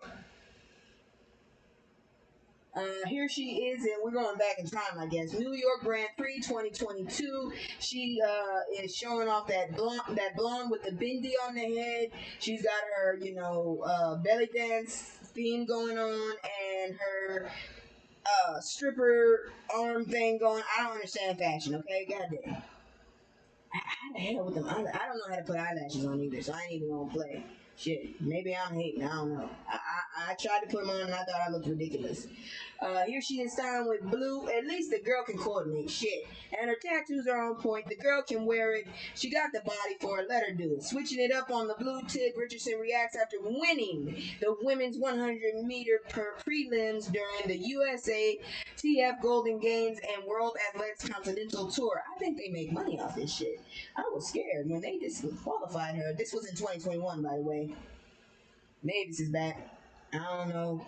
Here she is, and we're going back in time, I guess. New York Grand Prix 2022. She is showing off that blonde with the bindi on the head. She's got her, belly dance theme going on, and her stripper arm thing going. I don't understand fashion, okay? Goddamn. How the hell with them? I don't know how to put eyelashes on either, so I ain't even gonna play. Shit, maybe I'm hating. I don't know. I tried to put them on and I thought I looked ridiculous. Here she is styling with blue. At least the girl can coordinate. Shit. And her tattoos are on point. The girl can wear it. She got the body for it. Let her do it. Switching it up on the blue tip, Richardson reacts after winning the women's 100-meter prelims during the USA TF Golden Games and World Athletics Continental Tour. I think they make money off this shit. I was scared when they disqualified her. This was in 2021, by the way. Maybe this is back. I don't know.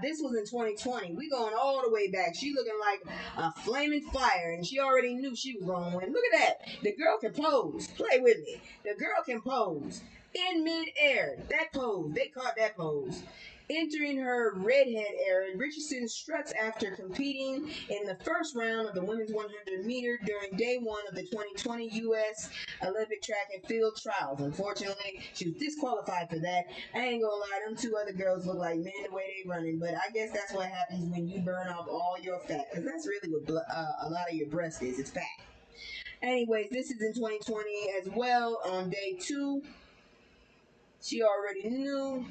This was in 2020. We going all the way back. She looking like a flaming fire, and she already knew she was going to win. Look at that. The girl can pose. Play with me. The girl can pose. In mid-air. That pose. They caught that pose. Entering her redhead era, Richardson struts after competing in the first round of the women's 100-meter during day 1 of the 2020 U.S. Olympic track and field trials. Unfortunately, she was disqualified for that. I ain't gonna lie, them 2 other girls look like men the way they running, but I guess that's what happens when you burn off all your fat, because that's really what a lot of your breast is. It's fat. Anyways, this is in 2020 as well. On day 2, she already knew.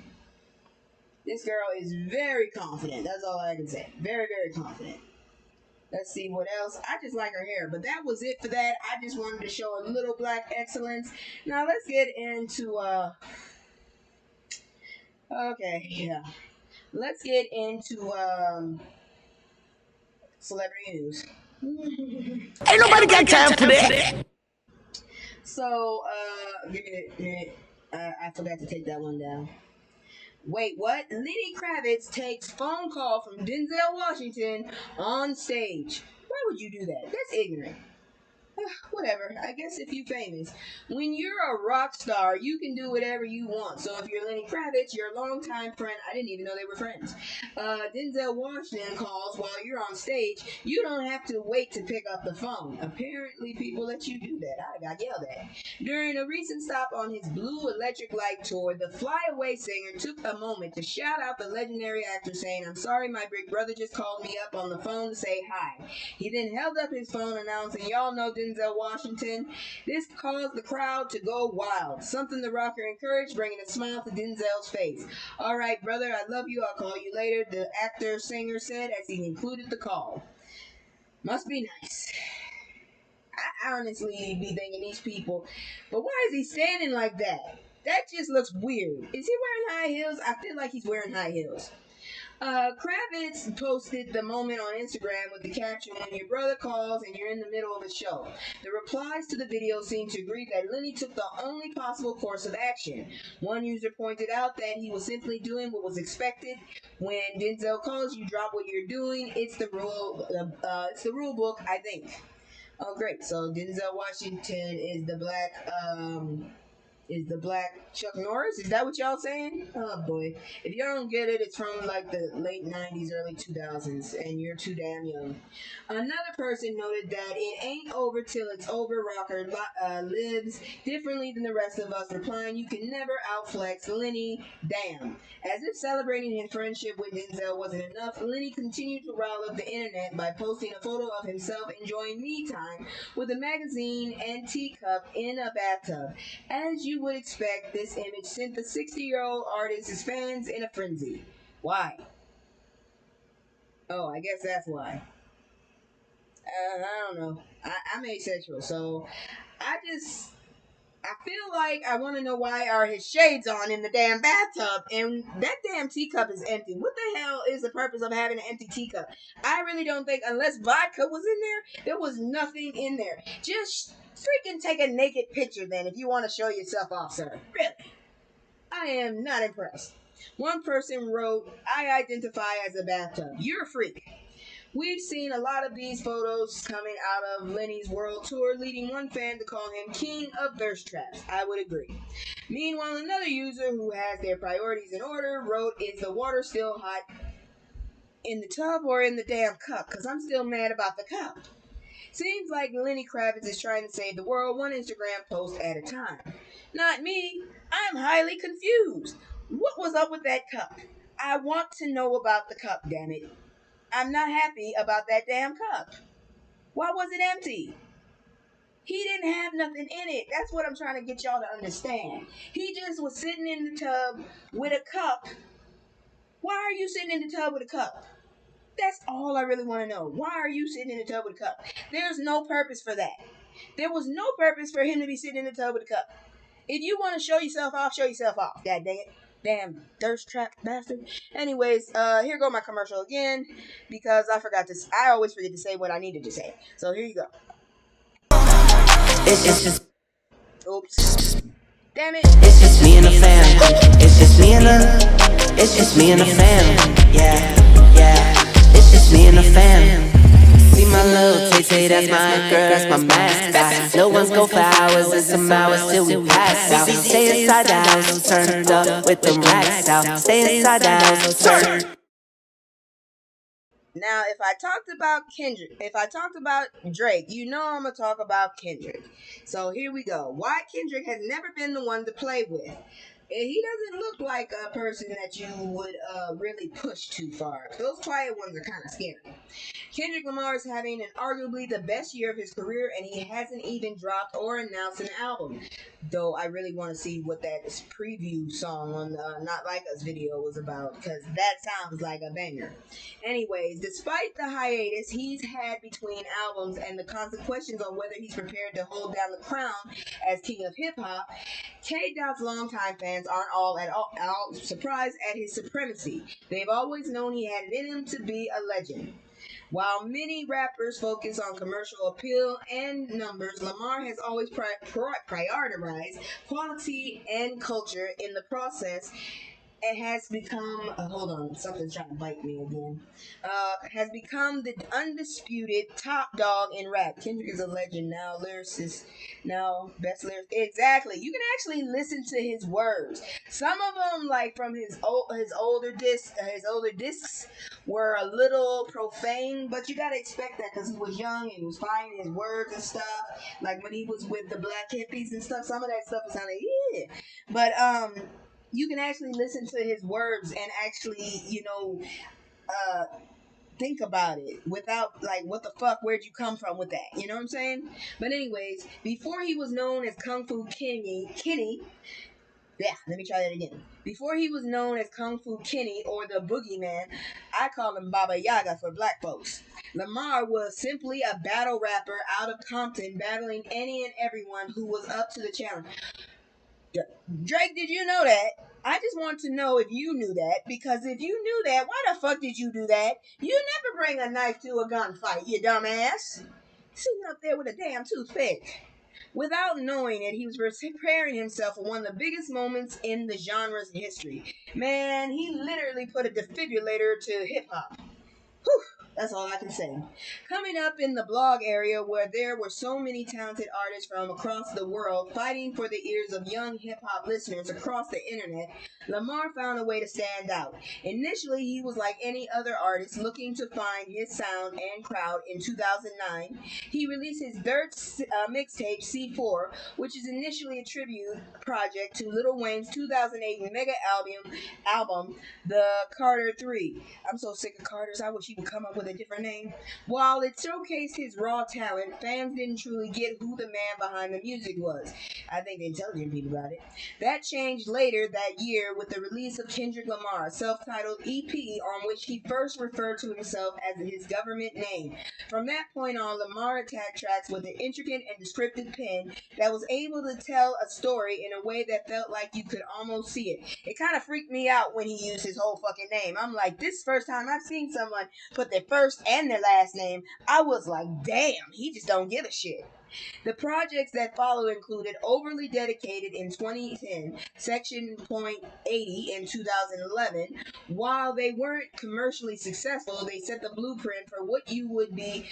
This girl is very confident. That's all I can say. Very, very confident. Let's see what else. I just like her hair, but that was it for that. I just wanted to show a little black excellence. Now let's get into okay, yeah. Let's get into celebrity news. Ain't nobody got time for that. So, give me a minute. I forgot to take that one down. Wait, what? Lenny Kravitz takes phone call from Denzel Washington on stage. Why would you do that? That's ignorant. Whatever. I guess if you're famous, when you're a rock star, you can do whatever you want. So if you're Lenny Kravitz, your longtime friend, I didn't even know they were friends. Denzel Washington calls while you're on stage. You don't have to wait to pick up the phone. Apparently, people let you do that. I got yelled at. During a recent stop on his Blue Electric Light tour, the Flyaway singer took a moment to shout out the legendary actor, saying, "I'm sorry, my big brother just called me up on the phone to say hi." He then held up his phone, announcing, "Y'all know Denzel Washington." This caused the crowd to go wild, something the rocker encouraged, bringing a smile to Denzel's face. "All right, brother, I love you. I'll call you later," the actor-singer said as he concluded the call. Must be nice. I honestly be thinking these people, but why is he standing like that? That just looks weird. Is he wearing high heels? I feel like he's wearing high heels. Kravitz posted the moment on Instagram with the caption, "When your brother calls and you're in the middle of a show." The replies to the video seem to agree that Lenny took the only possible course of action. One user pointed out that he was simply doing what was expected. When Denzel calls, you drop what you're doing. It's the rule. It's the rule book, I think. Oh, great! So Denzel Washington is the black Chuck Norris. Is that what y'all saying? Oh boy. If y'all don't get it, it's from like the late 90s, early 2000s, and you're too damn young. Another person noted that "it ain't over till it's over." Rocker lives differently than the rest of us, replying, "You can never outflex Lenny, damn." As if celebrating his friendship with Denzel wasn't enough, Lenny continued to rile up the internet by posting a photo of himself enjoying me time with a magazine and teacup in a bathtub. As you would expect, this image sent the 60-year-old artist's fans in a frenzy. Why? Oh, I guess that's why. I don't know. I'm asexual, so I feel like I want to know why are his shades on in the damn bathtub and that damn teacup is empty. What the hell is the purpose of having an empty teacup? I really don't think, unless vodka was in there was nothing in there. Just freaking take a naked picture then if you want to show yourself off, sir. Really? I am not impressed. One person wrote, "I identify as a bathtub. You're a freak." We've seen a lot of these photos coming out of Lenny's world tour, leading one fan to call him king of thirst traps. I would agree. Meanwhile, another user who has their priorities in order wrote, "Is the water still hot in the tub or in the damn cup? Because I'm still mad about the cup." Seems like Lenny Kravitz is trying to save the world one Instagram post at a time. Not me. I'm highly confused. What was up with that cup? I want to know about the cup, damn it. I'm not happy about that damn cup. Why was it empty? He didn't have nothing in it. That's what I'm trying to get y'all to understand. He just was sitting in the tub with a cup. Why are you sitting in the tub with a cup? That's all I really want to know. Why are you sitting in the tub with a cup? There's no purpose for that. There was no purpose for him to be sitting in the tub with a cup. If you want to show yourself off, show yourself off. God dang it. Damn thirst trap bastard. Anyways, here go my commercial again because I always forget to say what I needed to say. So here you go. It's just, Oops. Damn it. it's just me and the fam. It's just me and the fam. Yeah, yeah. It's just me and the fam. See my little Tay-Tay, that's my girl, that's my mascot. No one's go for hours and some hours till we pass out. Stay inside the house, turned up with them racks out. Stay inside the house, turned. Now, if I talked about Drake, you know I'm gonna talk about Kendrick. So here we go. Why Kendrick has never been the one to play with. He doesn't look like a person that you would really push too far. Those quiet ones are kind of scary. Kendrick Lamar is having an arguably the best year of his career, and he hasn't even dropped or announced an album. Though I really want to see what that preview song on the Not Like Us video was about, because that sounds like a banger. Anyways, despite the hiatus he's had between albums and the constant questions on whether he's prepared to hold down the crown as king of hip hop, K. Dot's longtime fans aren't all surprised at his supremacy. They've always known he had it in him to be a legend. While many rappers focus on commercial appeal and numbers, Lamar has always prioritized quality and culture in the process. It has become hold on, something's trying to bite me again. Has become the undisputed top dog in rap. Kendrick is a legend now, lyricist now, best lyricist. Exactly. You can actually listen to his words. Some of them, like from his older discs, were a little profane, but you gotta expect that because he was young and he was finding his words and stuff. Like when he was with the black hippies and stuff, some of that stuff was kind of yeah. But you can actually listen to his words and actually, uh, think about it without like, what the fuck, where'd you come from with that? You know what I'm saying? But anyways, before he was known as Kung Fu Kenny, yeah, let me try that again. Before he was known as Kung Fu Kenny or the Boogeyman, I call him Baba Yaga for black folks. Lamar was simply a battle rapper out of Compton, battling any and everyone who was up to the challenge. Drake, did you know that? I just want to know if you knew that, because if you knew that, why the fuck did you do that? You never bring a knife to a gunfight, you dumbass. Sitting up there with a damn toothpick. Without knowing it, he was preparing himself for one of the biggest moments in the genre's history. Man, he literally put a defibrillator to hip hop. Whew, that's all I can say. Coming up in the blog area where there were so many talented artists from across the world fighting for the ears of young hip hop listeners across the internet, Lamar found a way to stand out. Initially, he was like any other artist looking to find his sound and crowd. In 2009, he released his third mixtape, C4, which is initially a tribute project to Lil Wayne's 2008 mega album, The Carter 3. I'm so sick of Carters, I wish he would come up with a different name. While it showcased his raw talent, fans didn't truly get who the man behind the music was. I think the intelligent people got it. That changed later that year with the release of Kendrick Lamar, a self-titled EP on which he first referred to himself as his government name. From that point on, Lamar attacked tracks with an intricate and descriptive pen that was able to tell a story in a way that felt like you could almost see it. It kind of freaked me out when he used his whole fucking name. I'm like, this first time I've seen someone put their first and their last name, I was like, damn, he just don't give a shit. The projects that follow included Overly Dedicated in 2010, Section Point 80 in 2011. While they weren't commercially successful, they set the blueprint for what you would be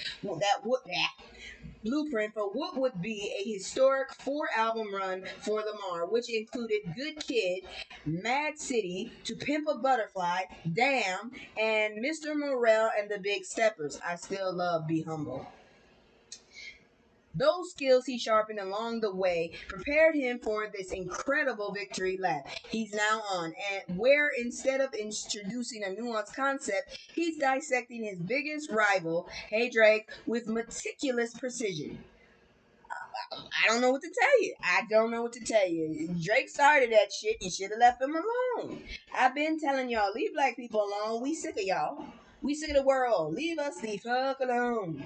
blueprint for what would be a historic 4-album run for Lamar, which included Good Kid, Mad City, To Pimp a Butterfly, Damn, and Mr. Morale and the Big Steppers. I still love Be Humble. Those skills he sharpened along the way prepared him for this incredible victory lap he's now on, and where instead of introducing a nuanced concept, he's dissecting his biggest rival, Hey Drake, with meticulous precision. I don't know what to tell you. I don't know what to tell you. Drake started that shit. You should have left him alone. I've been telling y'all, leave black people alone. We sick of y'all. We sick of the world. Leave us the fuck alone.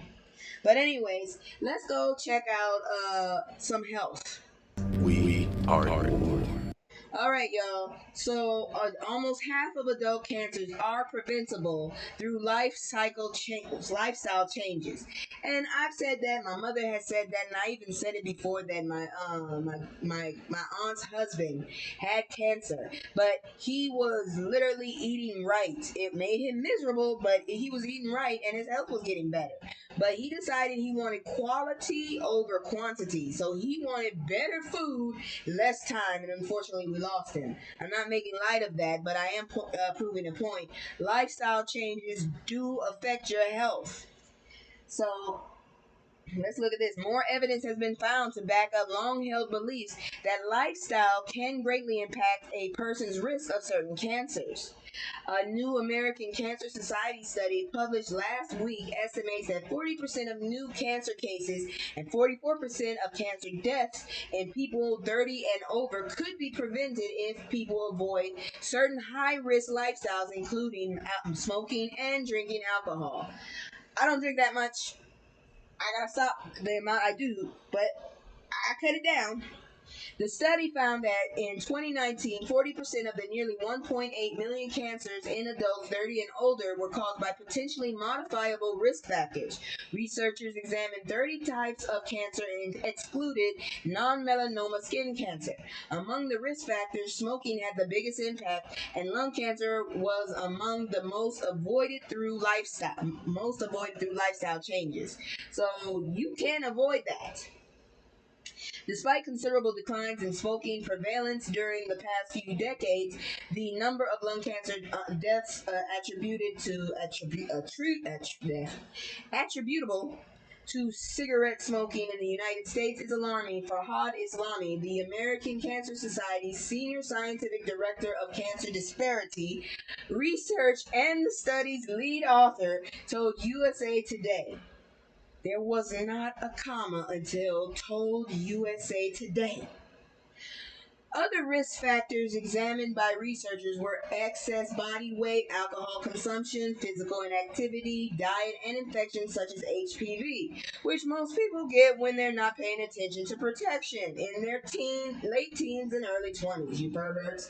But anyways, let's go check out some health. We are at war. All right, y'all. So, almost half of adult cancers are preventable through lifestyle changes. And I've said that. My mother has said that, and I even said it before that my aunt's husband had cancer, but he was literally eating right. It made him miserable, but he was eating right, and his health was getting better. But he decided he wanted quality over quantity, so he wanted better food, less time, and unfortunately we lost him. I'm not making light of that, but I am proving a point. Lifestyle changes do affect your health. So Let's look at this. More evidence has been found to back up long-held beliefs that lifestyle can greatly impact a person's risk of certain cancers. A new American Cancer Society study published last week estimates that 40% of new cancer cases and 44% of cancer deaths in people 30 and over could be prevented if people avoid certain high-risk lifestyles, including smoking and drinking alcohol. I don't drink that much. I gotta stop the amount I do, but I cut it down. The study found that in 2019, 40% of the nearly 1.8 million cancers in adults 30 and older were caused by potentially modifiable risk factors. Researchers examined 30 types of cancer and excluded non-melanoma skin cancer. Among the risk factors, smoking had the biggest impact, and lung cancer was among the most avoided through lifestyle changes. So you can avoid that. Despite considerable declines in smoking prevalence during the past few decades, the number of lung cancer deaths attributable to cigarette smoking in the United States is alarming. Farhad Islami, the American Cancer Society's senior scientific director of cancer disparity research and the study's lead author, told USA Today. There was not a comma until told USA Today. Other risk factors examined by researchers were excess body weight, alcohol consumption, physical inactivity, diet, and infections such as HPV, which most people get when they're not paying attention to protection in their late teens and early 20s, you perverts.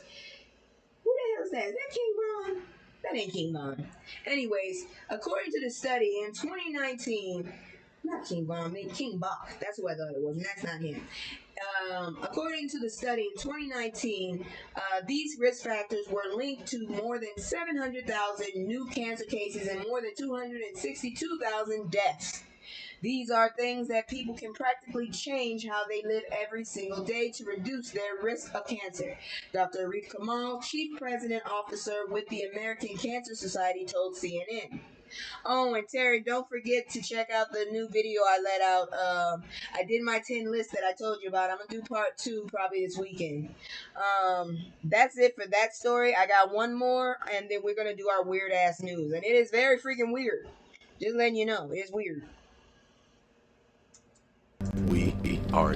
Who the hell is that? Is that King Von? That ain't King Von. Anyways, according to the study in 2019, not King Von, King Bach. That's who I thought it was, and that's not him. According to the study in 2019, these risk factors were linked to more than 700,000 new cancer cases and more than 262,000 deaths. These are things that people can practically change how they live every single day to reduce their risk of cancer. Dr. Arif Kamal, Chief President Officer with the American Cancer Society, told CNN. Oh, and Terry, don't forget to check out the new video I let out. I did my 10 list that I told you about. I'm going to do part 2 probably this weekend. That's it for that story. I got one more, and then we're going to do our weird-ass news. And it is very freaking weird. Just letting you know, it's weird. We are.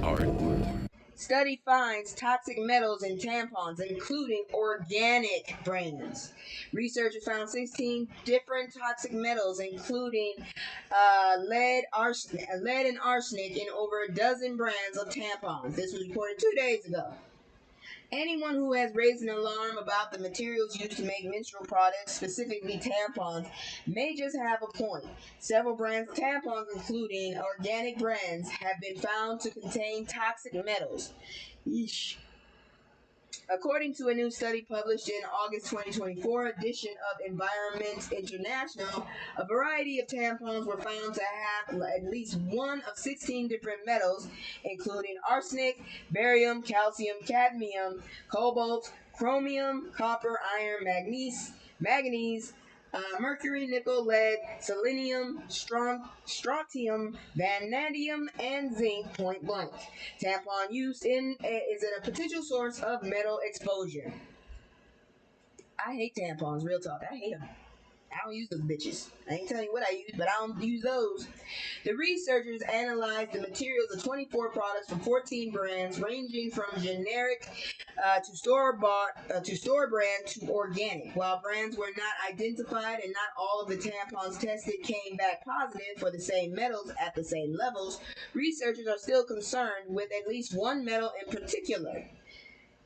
Study finds toxic metals in tampons, including organic brands. Researchers found 16 different toxic metals, including lead and arsenic, in over a dozen brands of tampons. This was reported 2 days ago. Anyone who has raised an alarm about the materials used to make menstrual products, specifically tampons, may just have a point. Several brands of tampons, including organic brands, have been found to contain toxic metals. Yeesh. According to a new study published in August 2024 edition of Environment International, a variety of tampons were found to have at least one of 16 different metals, including arsenic, barium, calcium, cadmium, cobalt, chromium, copper, iron, manganese, mercury, nickel, lead, selenium, strontium, vanadium, and zinc, point blank. Tampon use is a potential source of metal exposure. I hate tampons, real talk. I hate them. I don't use those bitches. I ain't telling you what I use, but I don't use those. The researchers analyzed the materials of 24 products from 14 brands, ranging from generic to store-bought to store brand to organic. While brands were not identified and not all of the tampons tested came back positive for the same metals at the same levels, researchers are still concerned with at least one metal in particular.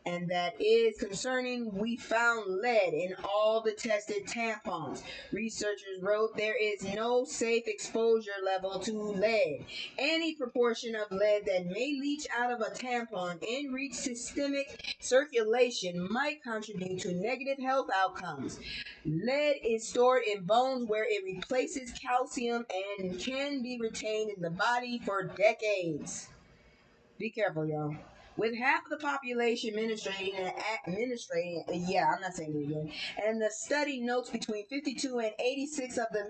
And that is concerning. We found lead in all the tested tampons. Researchers wrote there is no safe exposure level to lead. Any proportion of lead that may leach out of a tampon and reach systemic circulation might contribute to negative health outcomes. Lead is stored in bones where it replaces calcium and can be retained in the body for decades. Be careful, y'all. With half of the population administrating, yeah, I'm not saying it again. And the study notes between 52 and 86 of the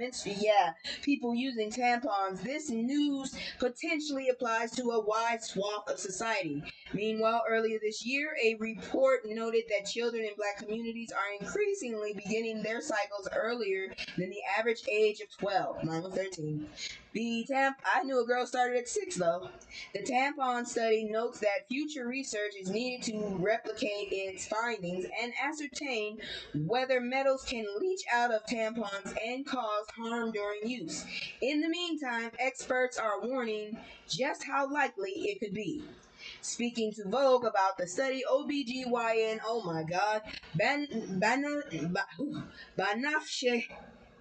people using tampons. This news potentially applies to a wide swath of society. Meanwhile, earlier this year, a report noted that children in black communities are increasingly beginning their cycles earlier than the average age of 12. Mine was 13. I knew a girl started at 6 though. The tampon study notes that future research is needed to replicate its findings and ascertain whether metals can leach out of tampons and cause harm during use. In the meantime, experts are warning just how likely it could be. Speaking to Vogue about the study, OBGYN, oh my god, Banafshe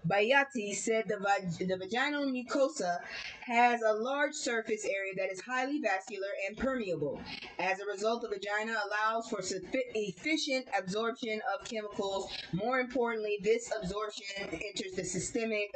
Bayati said the vaginal mucosa has a large surface area that is highly vascular and permeable. As a result, the vagina allows for efficient absorption of chemicals. More importantly, this absorption enters the systemic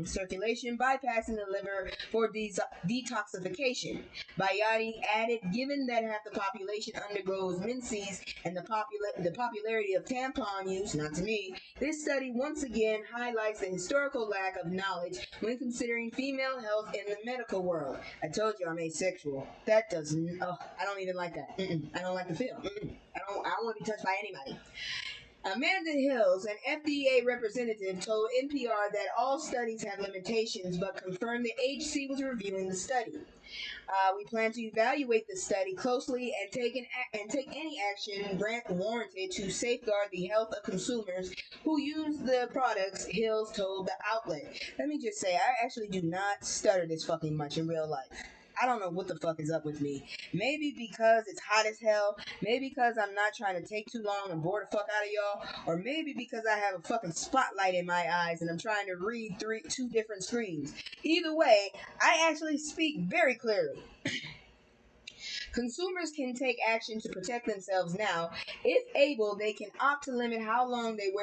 circulation, bypassing the liver for detoxification. Bayati added, given that half the population undergoes menses and the popularity of tampon use, not to me, this study once again highlights the historical lack of knowledge when considering female health in the medical world. I told you I'm asexual. That doesn't. Oh, I don't even like that. I don't like the feel. I don't want to be touched by anybody. Amanda Hills, an FDA representative, told NPR that all studies have limitations, but confirmed the agency was reviewing the study. We plan to evaluate the study closely and take any action warranted to safeguard the health of consumers who use the products, Hills told the outlet. Let me just say, I actually do not stutter this fucking much in real life. I don't know what the fuck is up with me. Maybe because it's hot as hell. Maybe because I'm not trying to take too long and bore the fuck out of y'all. Or maybe because I have a fucking spotlight in my eyes and I'm trying to read two different screens. Either way, I actually speak very clearly. Consumers can take action to protect themselves now. If able, they can opt to limit how long you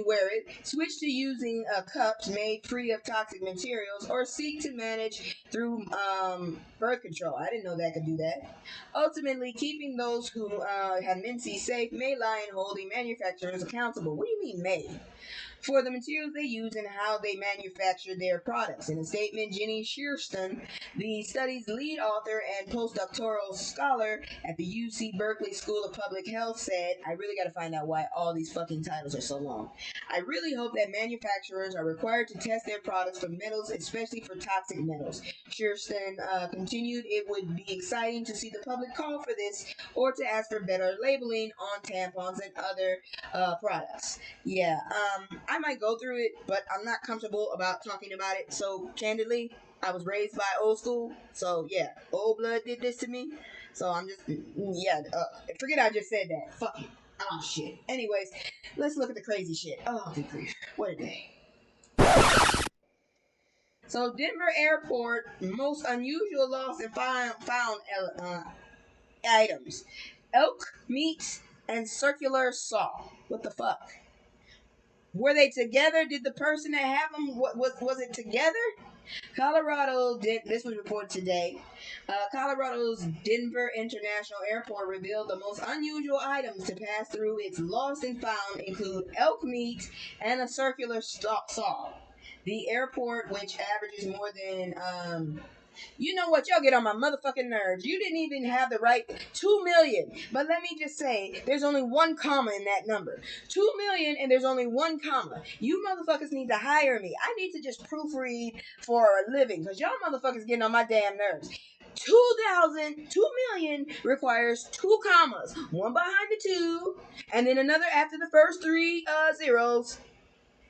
wear it, switch to using cups made free of toxic materials, or seek to manage through birth control. I didn't know that could do that. Ultimately, keeping those who have menses safe may lie in holding manufacturers accountable. What do you mean may? For the materials they use and how they manufacture their products. In a statement, Jenny Shearston, the study's lead author and postdoctoral scholar at the UC Berkeley School of Public Health, said, I really got to find out why all these fucking titles are so long. I really hope that manufacturers are required to test their products for metals, especially for toxic metals. Shearston continued, it would be exciting to see the public call for this or to ask for better labeling on tampons and other products. Yeah, I might go through it, but I'm not comfortable about talking about it. So, candidly, I was raised by old school. So, yeah, old blood did this to me. So, I'm just, forget I just said that. Fuck it. Oh, shit. Anyways, let's look at the crazy shit. Oh, good grief. What a day. So, Denver Airport, most unusual lost and found items. Elk meat and circular saw. What the fuck? Were they together? Did the person that had them, was it together? This was reported today. Colorado's Denver International Airport revealed the most unusual items to pass through its lost and found include elk meat and a circular saw. The airport, which averages more than you know what? Y'all get on my motherfucking nerves. You didn't even have the right 2 million. But let me just say, there's only one comma in that number. 2 million and there's only one comma. You motherfuckers need to hire me. I need to just proofread for a living because y'all motherfuckers getting on my damn nerves. 2 million requires 2 commas. One behind the 2 and then another after the first 3 zeros.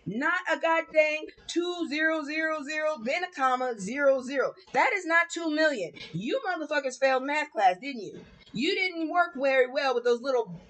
Not a goddamn 2000, then a comma 00. That is not 2 million. You motherfuckers failed math class, didn't you? You didn't work very well with those little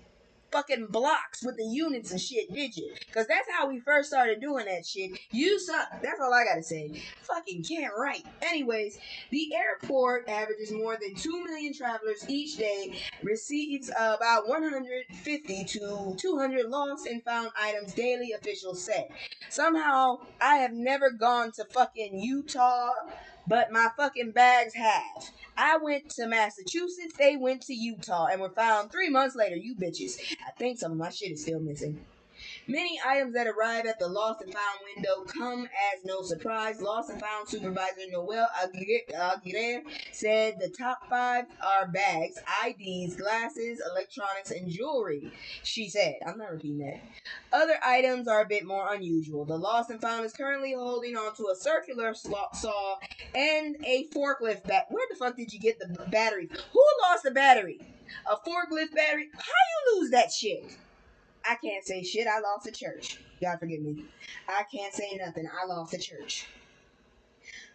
fucking blocks with the units and shit, did you? Because that's how we first started doing that shit. You suck. That's all I gotta say. Fucking can't write. Anyways, the airport averages more than 2 million travelers each day, receives about 150 to 200 lost and found items daily, officials said. Somehow, I have never gone to fucking Utah, but my fucking bags have. I went to Massachusetts, they went to Utah, and were found 3 months later. You bitches. I think some of my shit is still missing. Many items that arrive at the lost and found window come as no surprise. Lost and found supervisor Noel Aguirre said the top 5 are bags, IDs, glasses, electronics, and jewelry. She said, I'm not repeating that. Other items are a bit more unusual. The lost and found is currently holding onto a circular saw and a forklift bat. Where the fuck did you get the battery? Who lost the battery? A forklift battery? How you lose that shit? I can't say shit. I lost a church. God forgive me. I can't say nothing. I lost a church.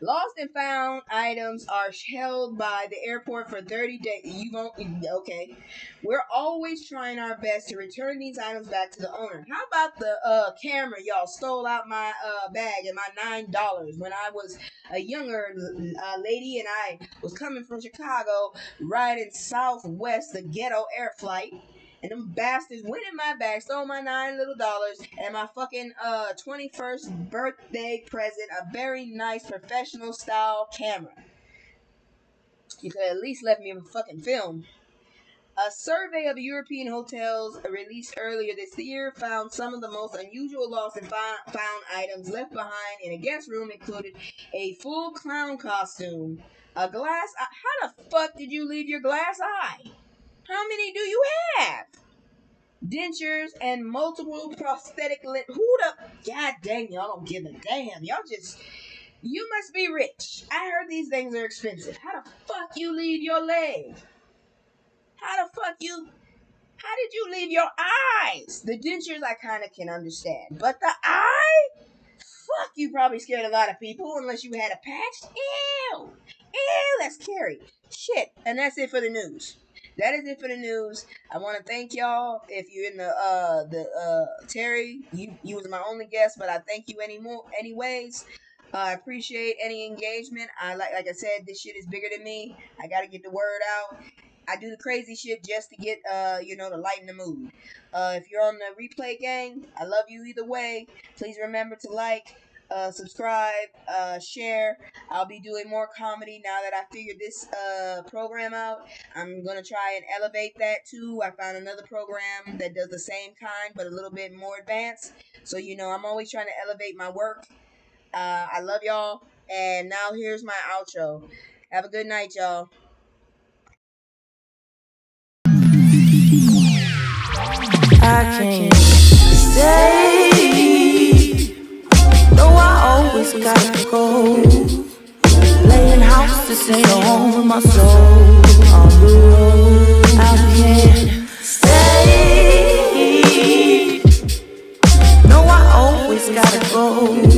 Lost and found items are held by the airport for 30 days. You won't. Okay. We're always trying our best to return these items back to the owner. How about the camera y'all stole out my bag and my $9 when I was a younger lady and I was coming from Chicago riding southwest the ghetto air flight. And them bastards went in my bag, stole my $9 little and my fucking 21st birthday present, a very nice professional style camera. You could at least left me a fucking film. A survey of European hotels released earlier this year found some of the most unusual lost and found items left behind in a guest room included a full clown costume, a glass eye. How the fuck did you leave your glass eye? How many do you have? Dentures and multiple prosthetic lip. Who the? God dang, y'all don't give a damn. Y'all just. You must be rich. I heard these things are expensive. How the fuck you leave your leg? How the fuck you. How did you leave your eyes? The dentures I kind of can understand. But the eye? Fuck, you probably scared a lot of people unless you had a patch. Ew. Ew, that's scary. Shit. And that's it for the news. That is it for the news. I want to thank y'all. If you're in the Terry, you was my only guest, but I thank you anyways. I appreciate any engagement. Like I said, this shit is bigger than me. I gotta get the word out. I do the crazy shit just to get to lighten the mood. If you're on the replay gang, I love you either way. Please remember to like, subscribe, share. I'll be doing more comedy now that I figured this program out. I'm gonna try and elevate that too. I found another program that does the same kind but a little bit more advanced. So I'm always trying to elevate my work. I love y'all, and now here's my outro. Have a good night, y'all. I can't stay. No, I always gotta go. Playing house, this ain't home with my soul. On the road, I can't stay. No, I always gotta go.